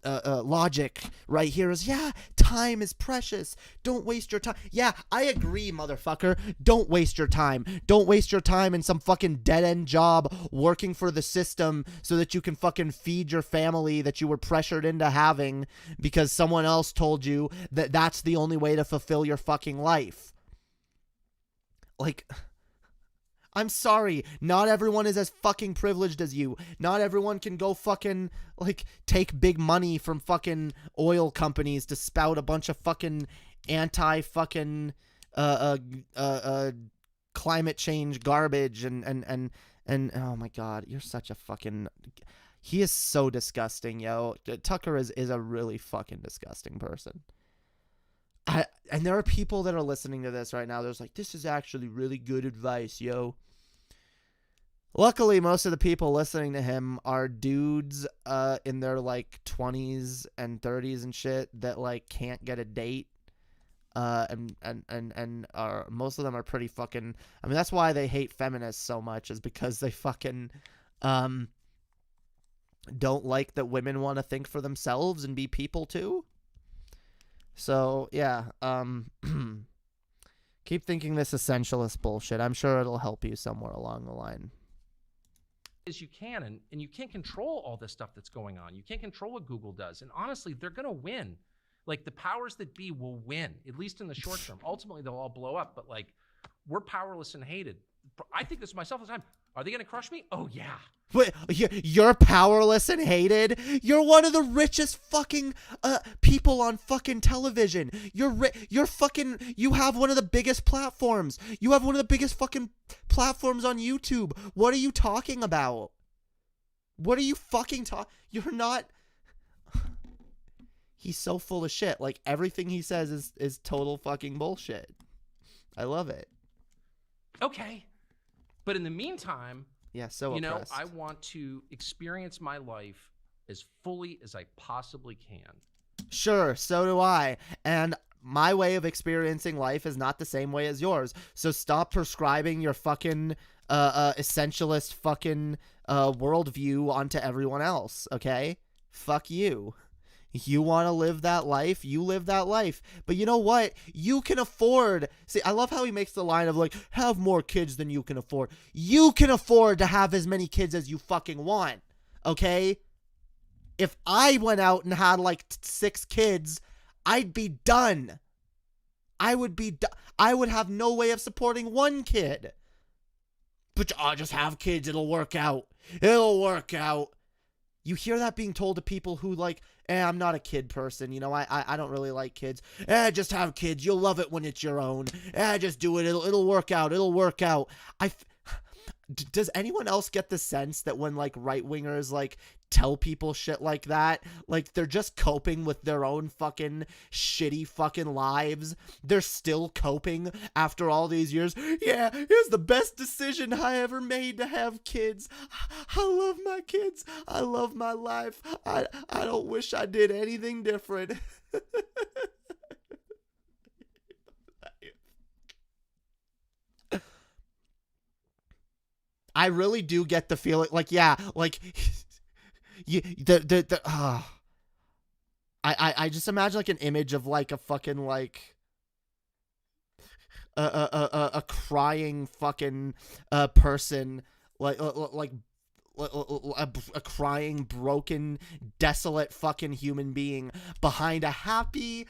logic right here is, yeah, time is precious. Don't waste your time. Yeah, I agree, motherfucker. Don't waste your time. Don't waste your time in some fucking dead-end job working for the system so that you can fucking feed your family that you were pressured into having because someone else told you that that's the only way to fulfill your fucking life. Like, I'm sorry, not everyone is as fucking privileged as you. Not everyone can go fucking, like, take big money from fucking oil companies to spout a bunch of fucking anti-fucking, climate change garbage and oh my god, you're such a fucking... He is so disgusting, yo. Tucker is a really fucking disgusting person. And there are people that are listening to this right now. There's like, this is actually really good advice, yo. Luckily, most of the people listening to him are dudes in their like 20s and 30s and shit that like can't get a date. And are most of them are pretty fucking... I mean, that's why they hate feminists so much, is because they fucking don't like that women want to think for themselves and be people too. So, yeah, keep thinking this essentialist bullshit. I'm sure it'll help you somewhere along the line. As you can, and you can't control all this stuff that's going on. You can't control what Google does. And honestly, they're going to win. Like, the powers that be will win, at least in the short term. Ultimately, they'll all blow up, but like, we're powerless and hated. I think this to myself all the time. Are they going to crush me? Oh, yeah. Wait, you're powerless and hated? You're one of the richest fucking people on fucking television. You're fucking... You have one of the biggest platforms. You have one of the biggest fucking platforms on YouTube. What are you talking about? What are you fucking talking... You're not... He's so full of shit. Like, everything he says is total fucking bullshit. I love it. Okay. But in the meantime... Yeah, so oppressed. I want to experience my life as fully as I possibly can. Sure, so do I. And my way of experiencing life is not the same way as yours. So stop prescribing your fucking essentialist fucking worldview onto everyone else, okay? Fuck you. You want to live that life, you live that life. But you know what? You can afford... See, I love how he makes the line of like, have more kids than you can afford. You can afford to have as many kids as you fucking want, okay? If I went out and had like 6 kids, I'd be done. I would have no way of supporting 1 kid. But I'll just have kids, it'll work out. It'll work out. You hear that being told to people who like, I'm not a kid person, you know, I don't really like kids. Just have kids, you'll love it when it's your own. Just do it, it'll work out, it'll work out. Does anyone else get the sense that when like right-wingers like tell people shit like that, like they're just coping with their own fucking shitty fucking lives? They're still coping after all these years. Yeah, it was the best decision I ever made to have kids. I love my kids. I love my life. I don't wish I did anything different. I really do get the feeling, like, yeah, like, I just imagine like an image of like a fucking like a crying fucking person, like a crying, broken, desolate fucking human being behind a happy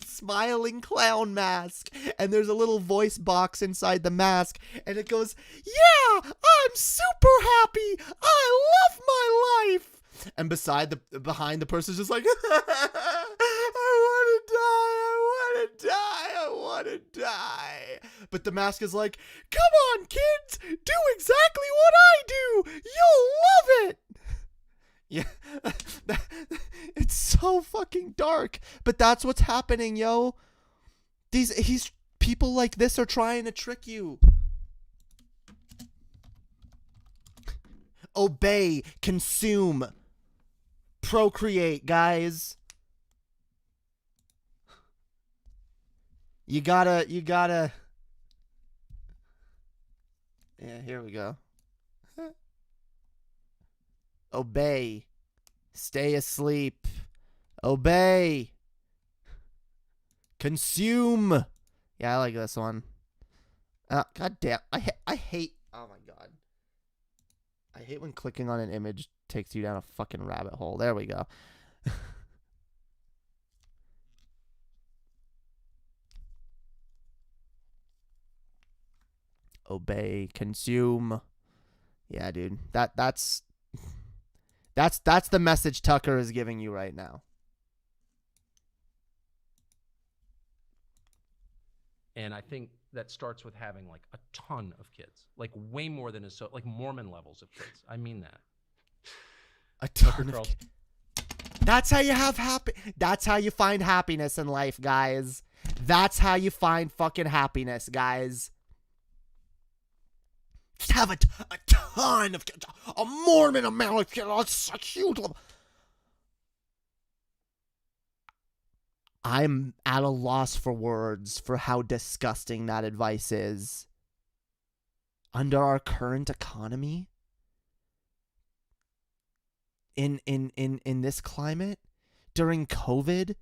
smiling clown mask, and there's a little voice box inside the mask, and it goes, yeah, I'm super happy, I love my life. And behind the person's just like, I want to die. But the mask is like, come on, kids, do exactly what I do. You'll love it. Yeah, it's so fucking dark. But that's what's happening, yo. These people like this are trying to trick you. Obey, consume, procreate, guys. You gotta. Yeah, here we go. Obey. Stay asleep. Obey. Consume. Yeah, I like this one. God damn. I hate. Oh my god. I hate when clicking on an image takes you down a fucking rabbit hole. There we go. Obey, consume. Yeah, dude. That's the message Tucker is giving you right now. And I think that starts with having like a ton of kids, like way more than like Mormon levels of kids. I mean that. A ton of kids. That's how you have that's how you find happiness in life, guys. That's how you find fucking happiness, guys. Just have a ton of kids. A Mormon amount of kids. It's a huge level. I'm at a loss for words for how disgusting that advice is. Under our current economy, in this climate, during COVID,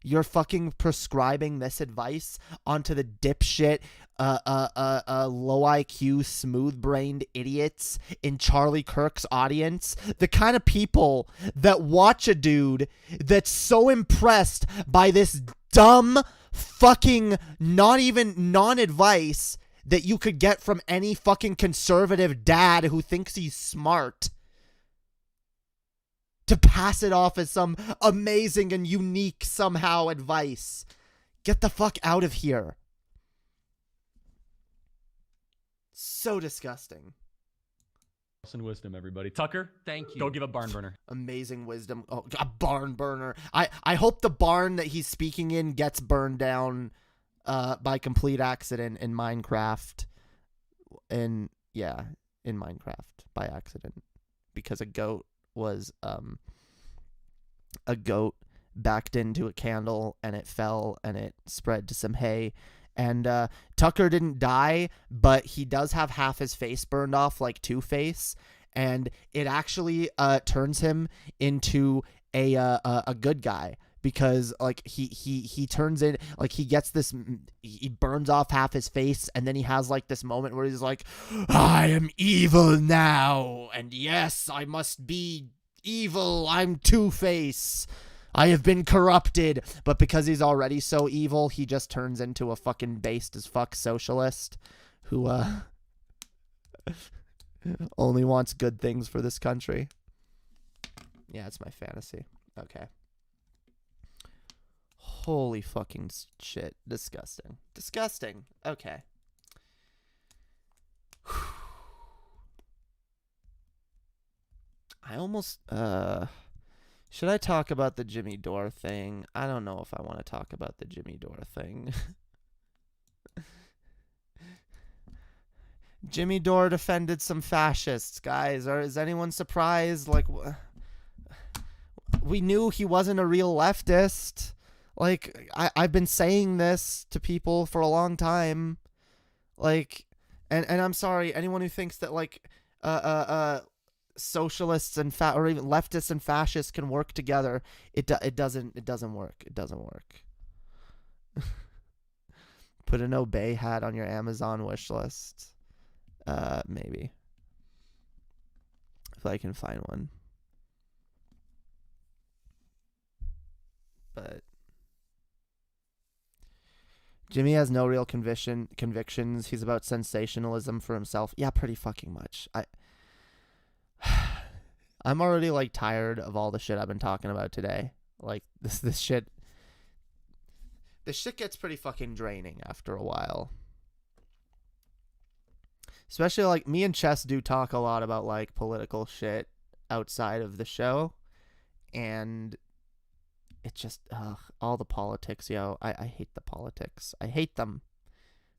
you're fucking prescribing this advice onto the dipshit, low IQ, smooth-brained idiots in Charlie Kirk's audience. The kind of people that watch a dude that's so impressed by this dumb fucking non-advice that you could get from any fucking conservative dad who thinks he's smart, to pass it off as some amazing and unique somehow advice. Get the fuck out of here. So disgusting. And wisdom, everybody. Tucker, Thank you. go give a barn burner. Amazing wisdom. Oh, a barn burner. I hope the barn that he's speaking in gets burned down by complete accident in Minecraft. In Minecraft by accident, because a goat backed into a candle and it fell and it spread to some hay. And Tucker didn't die, but he does have half his face burned off like Two-Face, and it actually turns him into a good guy, because like he turns in, like he gets this, he burns off half his face, and then he has like this moment where he's like, I am evil now, and yes, I must be evil. I'm Two-Face. I have been corrupted. But because he's already so evil, he just turns into a fucking based as fuck socialist who only wants good things for this country. Yeah, it's my fantasy. Okay. Holy fucking shit. Disgusting. Disgusting. Okay. I almost, should I talk about the Jimmy Dore thing? I don't know if I want to talk about the Jimmy Dore thing. Jimmy Dore defended some fascists, guys. Or is anyone surprised? Like, we knew he wasn't a real leftist. Like, I've been saying this to people for a long time. Like, and I'm sorry, anyone who thinks that, like, socialists and or even leftists and fascists can work together, it doesn't work. It doesn't work. Put an Obey hat on your Amazon wish list. Maybe, if I can find one. But Jimmy has no real convictions. He's about sensationalism for himself. Yeah, pretty fucking much. I'm already like tired of all the shit I've been talking about today. Like this shit gets pretty fucking draining after a while. Especially like me and Chess do talk a lot about like political shit outside of the show, and it's just all the politics, yo. I hate the politics. I hate them.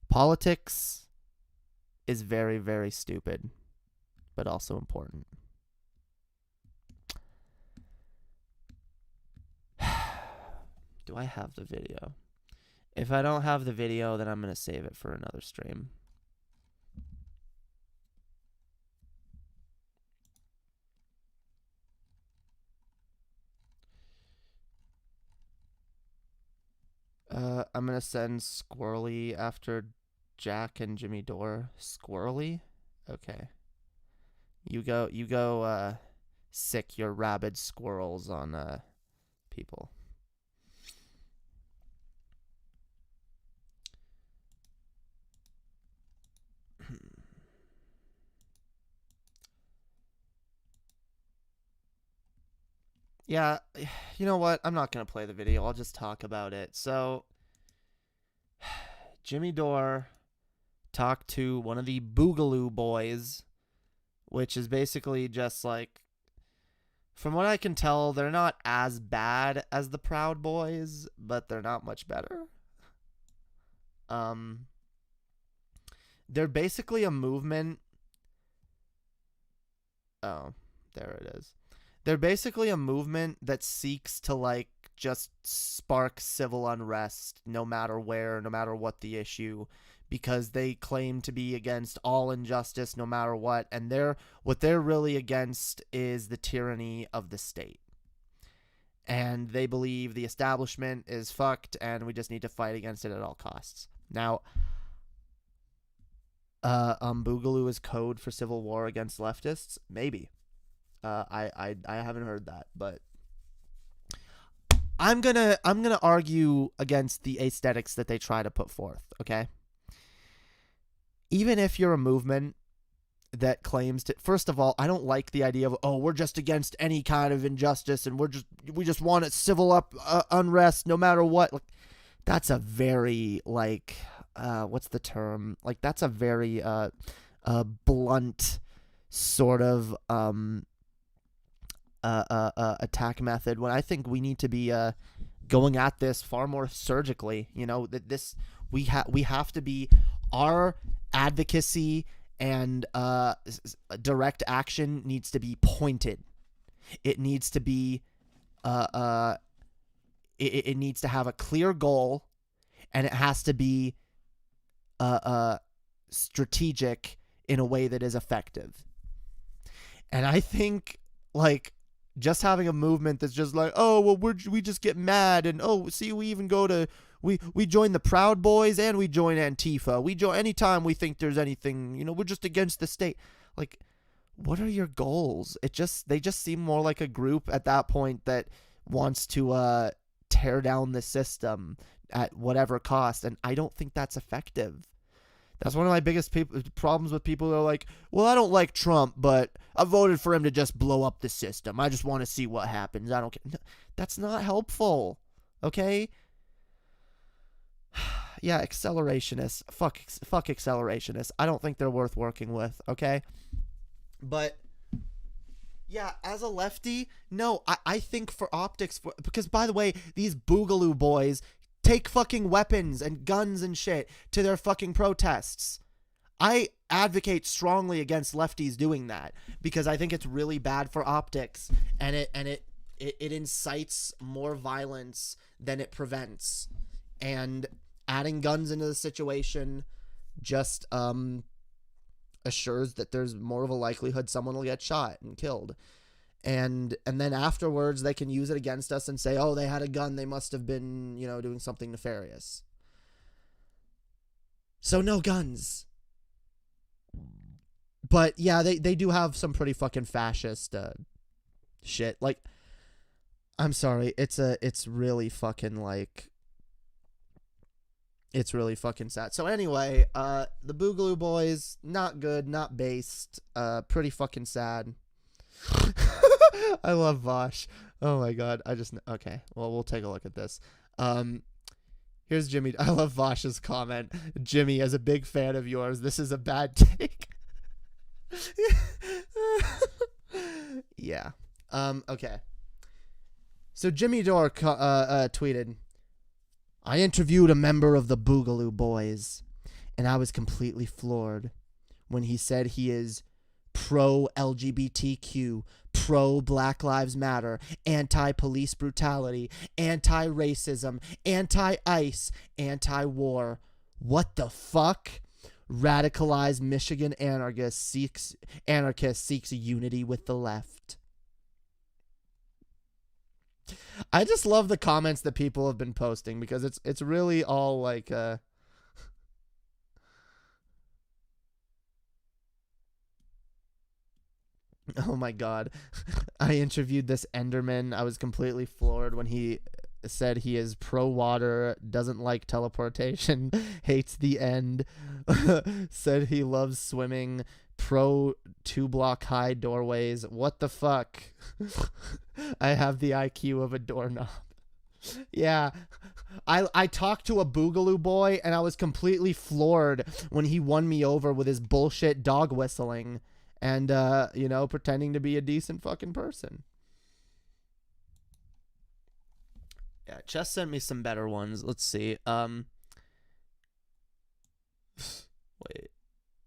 Politics is very, very stupid, but also important. Do I have the video? If I don't have the video, then I'm going to save it for another stream. I'm gonna send Squirrely after Jack and Jimmy Dore. Squirrely? Okay. You go sick your rabid squirrels on people. Yeah, you know what? I'm not going to play the video. I'll just talk about it. So, Jimmy Dore talked to one of the Boogaloo Boys, which is basically just like, from what I can tell, they're not as bad as the Proud Boys, but they're not much better. They're basically a movement. Oh, there it is. They're basically a movement that seeks to, like, just spark civil unrest no matter where, no matter what the issue, because they claim to be against all injustice no matter what, and what they're really against is the tyranny of the state. And they believe the establishment is fucked and we just need to fight against it at all costs. Now, Boogaloo is code for civil war against leftists? Maybe. I haven't heard that, but I'm gonna argue against the aesthetics that they try to put forth, okay? Even if you're a movement that claims to, first of all, I don't like the idea of, oh, we're just against any kind of injustice and we just want it civil unrest no matter what. Like, that's a very, like, what's the term? Like, that's a very blunt sort of attack method, when I think we need to be going at this far more surgically. You know, that this we have to be, our advocacy and direct action needs to be pointed. It needs to be it needs to have a clear goal, and it has to be strategic in a way that is effective. And I think, like, just having a movement that's just like, oh, well, we just get mad, and oh, see, we even go to, we join the Proud Boys and we join Antifa. We join anytime we think there's anything, you know, we're just against the state. Like, what are your goals? They just seem more like a group at that point that wants to tear down the system at whatever cost, and I don't think that's effective. That's one of my biggest problems with people who are like, well, I don't like Trump, but I voted for him to just blow up the system. I just want to see what happens. I don't care. No, that's not helpful. Okay? Yeah, accelerationists. Fuck accelerationists. I don't think they're worth working with, okay? But, yeah, as a lefty, no, I think for optics, because, by the way, these Boogaloo Boys take fucking weapons and guns and shit to their fucking protests. I advocate strongly against lefties doing that, because I think it's really bad for optics, and it incites more violence than it prevents. And adding guns into the situation just assures that there's more of a likelihood someone will get shot and killed. And then afterwards they can use it against us and say, oh, they had a gun, they must have been, you know, doing something nefarious. So no guns. But yeah, they do have some pretty fucking fascist shit. Like, I'm sorry, it's really fucking, like, it's really fucking sad. So anyway, the Boogaloo Boys, not good, not based, pretty fucking sad. I love Vosh. Oh my god. Okay. Well, we'll take a look at this. Here's Jimmy. I love Vosh's comment. Jimmy, as a big fan of yours, this is a bad take. Yeah. Okay. So Jimmy Dore tweeted, I interviewed a member of the Boogaloo Boys, and I was completely floored when he said he is pro-LGBTQ, pro-Black Lives Matter, anti-police brutality, anti-racism, anti-ICE, anti-war. What the fuck? Radicalized Michigan anarchist seeks unity with the left. I just love the comments that people have been posting because it's really all like oh my god. I interviewed this Enderman. I was completely floored when he said he is pro water, doesn't like teleportation, hates the end, said he loves swimming, pro 2-block high doorways. What the fuck? I have the IQ of a doorknob. Yeah. I talked to a Boogaloo boy and I was completely floored when he won me over with his bullshit dog whistling and you know, pretending to be a decent fucking person. Yeah, Chess sent me some better ones. Let's see. Wait.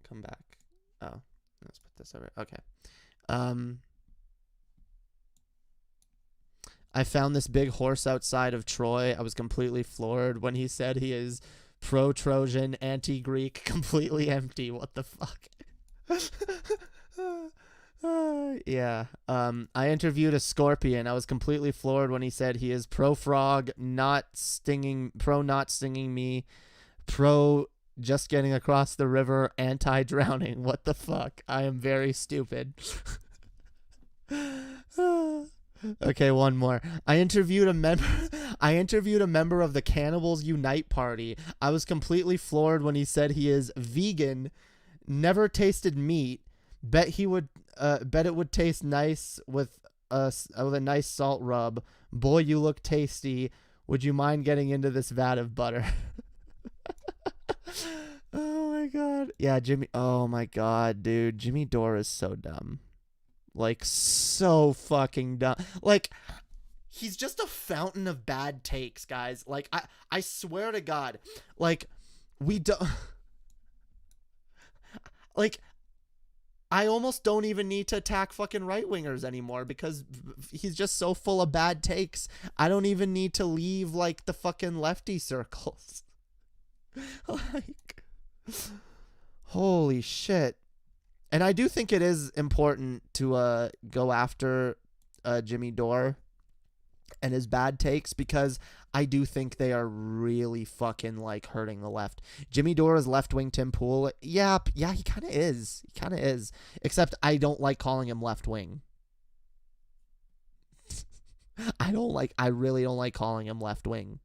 Come back. Oh, let's put this over. Okay. I found this big horse outside of Troy. I was completely floored when he said he is pro-Trojan, anti-Greek, completely empty. What the fuck? Yeah. I interviewed a scorpion. I was completely floored when he said he is pro-frog, not stinging me, pro just getting across the river, anti-drowning. What the fuck? I am very stupid. Okay, one more. I interviewed a member of the Cannibals Unite party. I was completely floored when he said he is vegan, never tasted meat, bet it would taste nice with a nice salt rub. Boy, you look tasty. Would you mind getting into this vat of butter? Oh my god. Yeah, Jimmy. Oh my god, dude. Jimmy Dore is so dumb. Like, so fucking dumb. Like, he's just a fountain of bad takes, guys. Like, I swear to God. Like, we don't... Like, I almost don't even need to attack fucking right-wingers anymore because he's just so full of bad takes. I don't even need to leave, like, the fucking lefty circles. Like, holy shit. And I do think it is important to go after Jimmy Dore and his bad takes because I do think they are really fucking like hurting the left. Jimmy Dore is left-wing Tim Pool. Yeah, he kind of is. He kind of is. Except I don't like calling him left-wing. I really don't like calling him left-wing.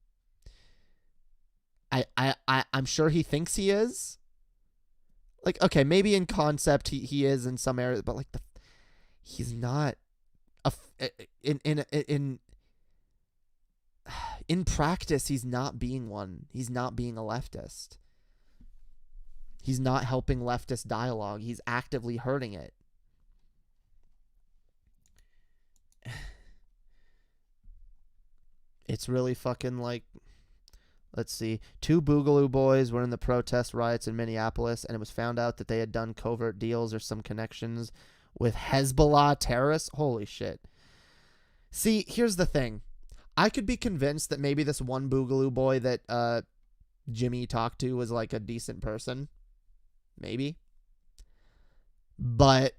I'm sure he thinks he is. Like, okay, maybe in concept he is in some areas, but like he's not in practice he's not being one. He's not being a leftist. He's not helping leftist dialogue. He's actively hurting it. It's really fucking like, let's see. 2 Boogaloo boys were in the protest riots in Minneapolis, and it was found out that they had done covert deals or some connections with Hezbollah terrorists. Holy shit. See, here's the thing. I could be convinced that maybe this one Boogaloo boy that Jimmy talked to was like a decent person. Maybe. But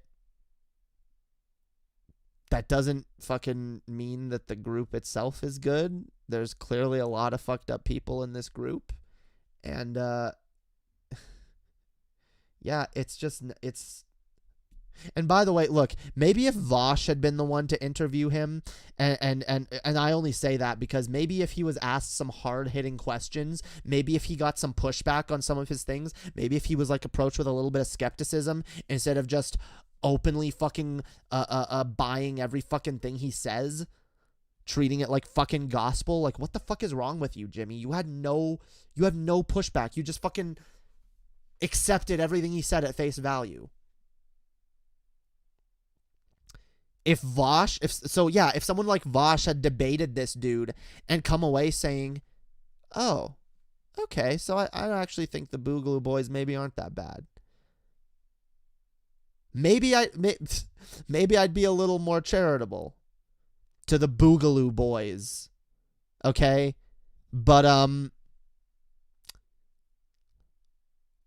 that doesn't fucking mean that the group itself is good. There's clearly a lot of fucked up people in this group. And, yeah, it's... And by the way, look, maybe if Vosh had been the one to interview him, and I only say that because maybe if he was asked some hard-hitting questions, maybe if he got some pushback on some of his things, maybe if he was, like, approached with a little bit of skepticism instead of just openly fucking buying every fucking thing he says, treating it like fucking gospel. Like, what the fuck is wrong with you, Jimmy? You had no pushback. You just fucking accepted everything he said at face value. If someone like Vosh had debated this dude and come away saying, oh, okay, so I actually think the Boogaloo boys maybe aren't that bad. Maybe I'd be a little more charitable to the Boogaloo boys. Okay? But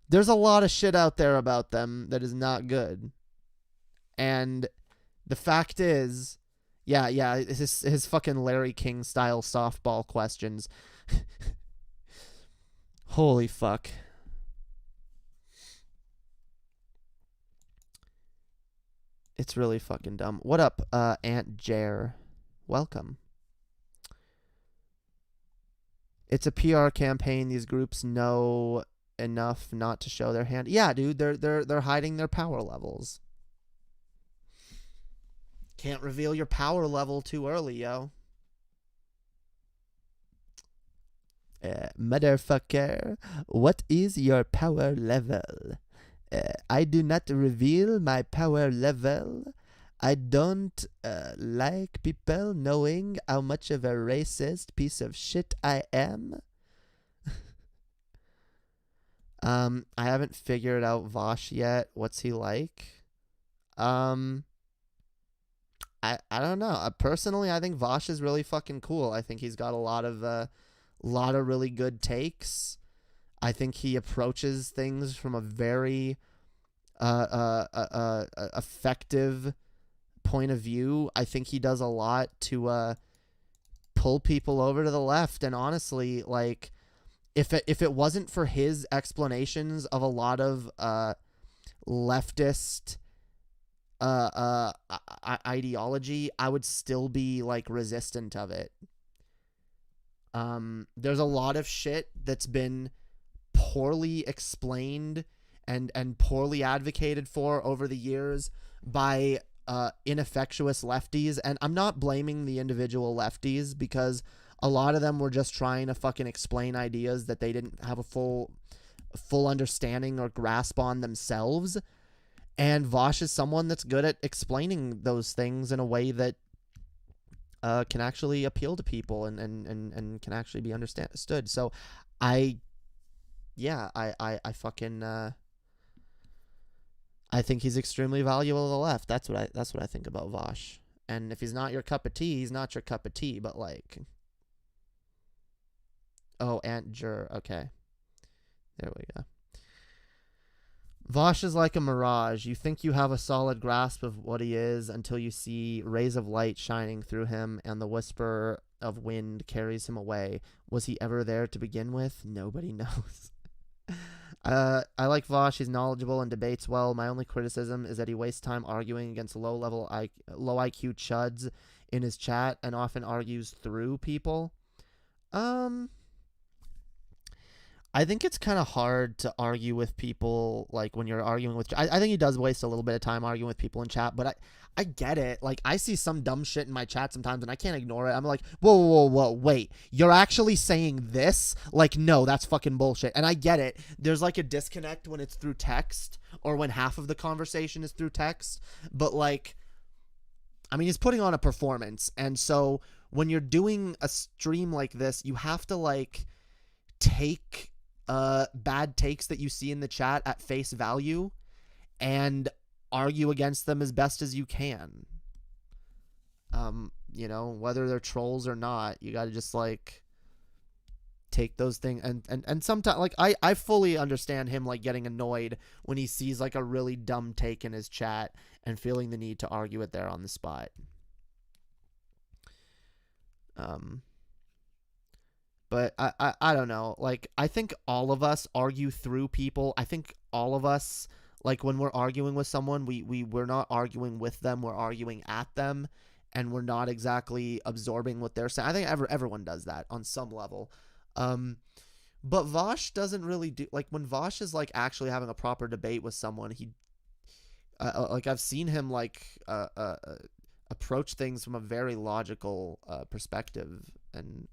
there's a lot of shit out there about them that is not good. And the fact is, Yeah, his fucking Larry King style softball questions. Holy fuck. It's really fucking dumb. What up, Aunt Jae? Welcome. It's a PR campaign. These groups know enough not to show their hand. Yeah, dude, they're hiding their power levels. Can't reveal your power level too early, yo. Motherfucker, what is your power level? I do not reveal my power level. I don't like people knowing how much of a racist piece of shit I am. I haven't figured out Vosh yet. What's he like? I don't know. Personally, I think Vosh is really fucking cool. I think he's got a lot of really good takes. I think he approaches things from a very effective point of view. I think he does a lot to pull people over to the left. And honestly, like, if it wasn't for his explanations of a lot of leftist ideology, I would still be like resistant of it. There's a lot of shit that's been poorly explained and poorly advocated for over the years by ineffectuous lefties, and I'm not blaming the individual lefties, because a lot of them were just trying to fucking explain ideas that they didn't have a full understanding or grasp on themselves. And Vosh is someone that's good at explaining those things in a way that can actually appeal to people and can actually be understood. So I think he's extremely valuable to the left. That's what I think about Vosh. And if he's not your cup of tea, he's not your cup of tea. But like, oh, Aunt Jur. Okay, there we go. Vosh is like a mirage. You think you have a solid grasp of what he is until you see rays of light shining through him and the whisper of wind carries him away. Was he ever there to begin with? Nobody knows. I like Vosh. He's knowledgeable and debates well. My only criticism is that he wastes time arguing against low IQ chuds in his chat and often argues through people. I think it's kind of hard to argue with people, like, when you're arguing with... I think he does waste a little bit of time arguing with people in chat, but I get it. Like, I see some dumb shit in my chat sometimes, and I can't ignore it. I'm like, whoa, wait. You're actually saying this? Like, no, that's fucking bullshit. And I get it. There's, like, a disconnect when it's through text, or when half of the conversation is through text. But, like, I mean, he's putting on a performance, and so when you're doing a stream like this, you have to, like, take... bad takes that you see in the chat at face value and argue against them as best as you can. You know, whether they're trolls or not, you gotta just like take those things and sometimes, like, I fully understand him like getting annoyed when he sees like a really dumb take in his chat and feeling the need to argue it there on the spot. But I don't know. Like, I think all of us argue through people. I think all of us, like, when we're arguing with someone, we're not arguing with them. We're arguing at them, and we're not exactly absorbing what they're saying. I think everyone does that on some level. But Vosh doesn't really do... Like, when Vosh is, like, actually having a proper debate with someone, he... like, I've seen him, like, approach things from a very logical perspective, and...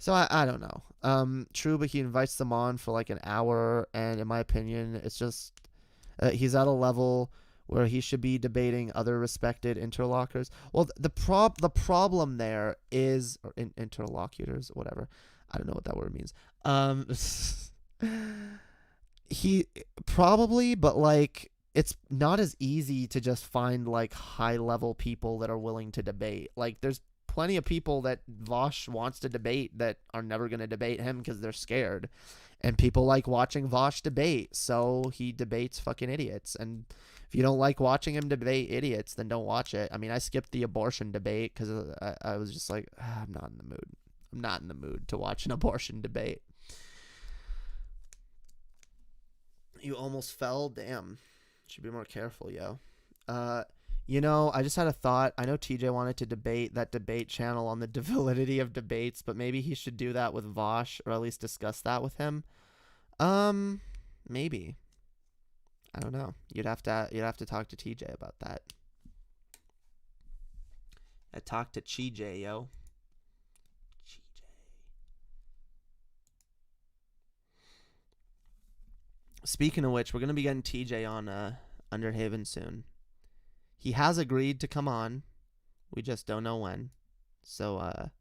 So I don't know. True, but he invites them on for like an hour, and in my opinion, it's just he's at a level where he should be debating other respected interlocutors. Well, the problem there is, or interlocutors, whatever. I don't know what that word means. He probably, but like, it's not as easy to just find like high level people that are willing to debate. Like, there's plenty of people that Vosh wants to debate that are never going to debate him because they're scared. And people like watching Vosh debate, so he debates fucking idiots. And If you don't like watching him debate idiots, then don't watch it. I mean, I skipped the abortion debate because I was just like, I'm not in the mood. I'm not in the mood to watch an abortion debate. You almost fell? Damn. Should be more careful, yo. You know, I just had a thought. I know TJ wanted to debate that debate channel on the validity of debates, but maybe he should do that with Vosh, or at least discuss that with him. Maybe. I don't know. You'd have to talk to TJ about that. I talked to CJ, yo. CJ. Speaking of which, we're gonna be getting TJ on Underhaven soon. He has agreed to come on. We just don't know when. So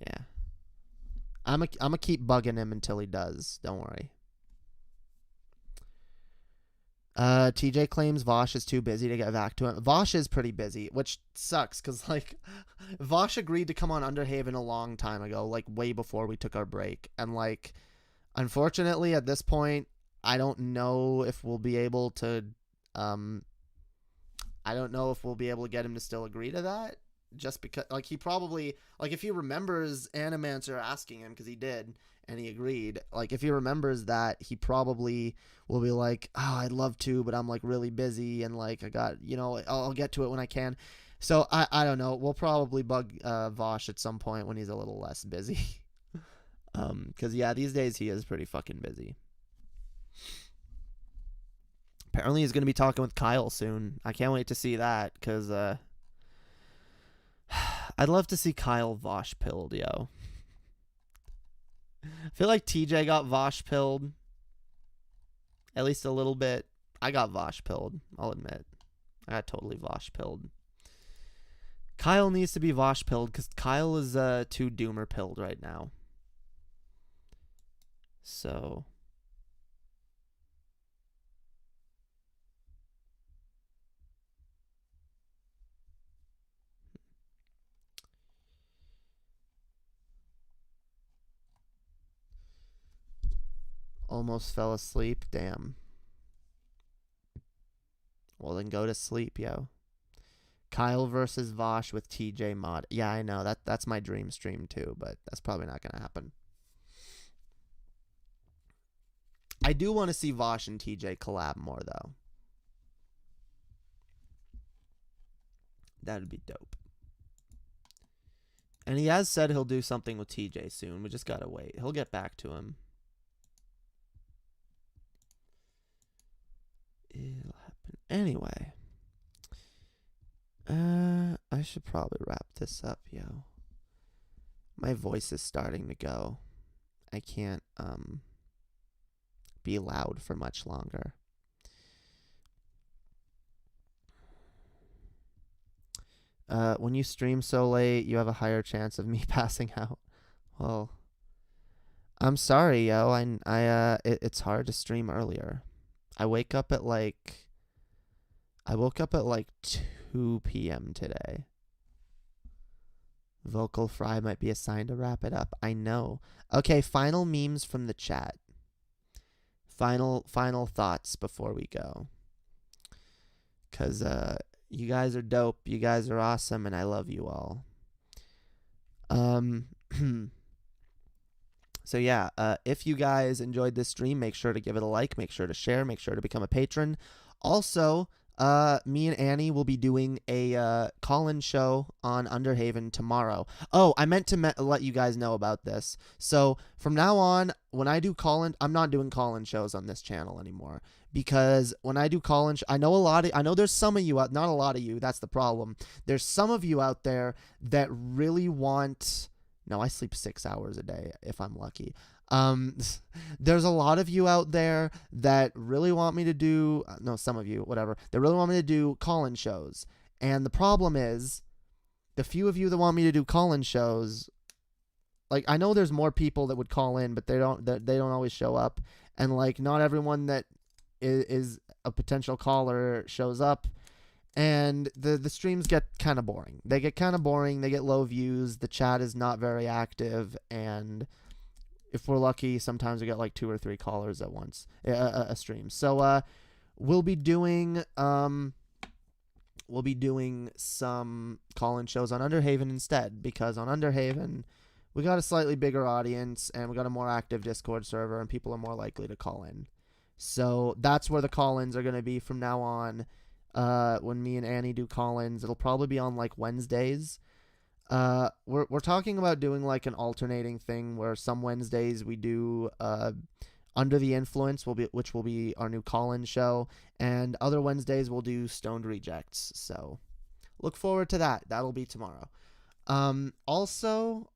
yeah. I'm a keep bugging him until he does. Don't worry. TJ claims Vosh is too busy to get back to him. Vosh is pretty busy, which sucks because, like, Vosh agreed to come on Underhaven a long time ago, like, way before we took our break. And, like, unfortunately, at this point, I don't know if we'll be able to, get him to still agree to that. Just because, like, he probably, like, if he remembers Animancer asking him, because he did, and he agreed, like, if he remembers that, he probably will be like, oh, I'd love to, but I'm, like, really busy, and, like, I got, you know, I'll get to it when I can. So, I don't know. We'll probably bug Vosh at some point when he's a little less busy. Because, yeah, these days he is pretty fucking busy. Apparently he's going to be talking with Kyle soon. I can't wait to see that, because, I'd love to see Kyle Vosh pilled, yo. I feel like TJ got Vosh pilled. At least a little bit. I got Vosh pilled, I'll admit. I got totally Vosh pilled. Kyle needs to be Vosh pilled because Kyle is too Doomer pilled right now. So... Almost fell asleep. Damn. Well, then go to sleep, yo. Kyle versus Vosh with TJ mod. Yeah, I know. That's my dream stream, too, but that's probably not going to happen. I do want to see Vosh and TJ collab more, though. That'd be dope. And he has said he'll do something with TJ soon. We just got to wait. He'll get back to him. It'll happen anyway. I should probably wrap this up, yo. My voice is starting to go. I can't be loud for much longer. When you stream so late, you have a higher chance of me passing out. Well, I'm sorry, yo. It's hard to stream earlier. I woke up at like 2 p.m. today. Vocal fry might be a sign to wrap it up. I know. Okay, final memes from the chat. Final thoughts before we go. 'Cause you guys are dope. You guys are awesome, and I love you all. So yeah, if you guys enjoyed this stream, make sure to give it a like, make sure to share, make sure to become a patron. Also, me and Annie will be doing a call-in show on Underhaven tomorrow. Oh, I meant to let you guys know about this. So from now on, when I do call-in, I'm not doing call-in shows on this channel anymore. Because when I do call-in, I know there's some of you out, not a lot of you, that's the problem. There's some of you out there that really want... No, I sleep 6 hours a day if I'm lucky. There's a lot of you out there that really want me to do, no, some of you, whatever, that really want me to do call-in shows. And the problem is, the few of you that want me to do call-in shows, like, I know there's more people that would call in, but they don't always show up. And, like, not everyone that is a potential caller shows up. And the streams get kind of boring. They get kind of boring. They get low views. The chat is not very active. And if we're lucky, sometimes we get like 2 or 3 callers at once, a stream. So we'll be doing some call-in shows on Underhaven instead, because on Underhaven we got a slightly bigger audience and we got a more active Discord server and people are more likely to call in. So that's where the call-ins are going to be from now on. When me and Annie do call-ins, it'll probably be on like Wednesdays. We're talking about doing like an alternating thing where some Wednesdays we do Under the Influence, which will be our new call-in show, and other Wednesdays we'll do Stoned Rejects. So look forward to that. That'll be tomorrow. Also,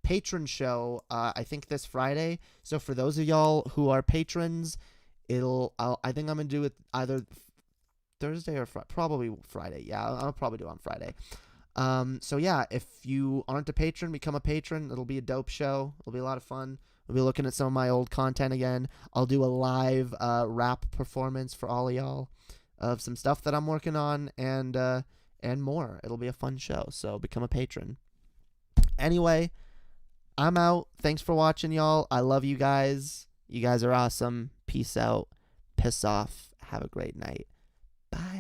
patron show, I think this Friday. So for those of y'all who are patrons, I think I'm gonna do it either Thursday or probably Friday. Yeah, I'll probably do it on Friday. So yeah, if you aren't a patron, become a patron. It'll be a dope show. It'll be a lot of fun. We'll be looking at some of my old content again. I'll do a live rap performance for all of y'all of some stuff that I'm working on and more. It'll be a fun show. So become a patron. Anyway, I'm out. Thanks for watching, y'all. I love you guys. You guys are awesome. Peace out. Piss off. Have a great night. Bye.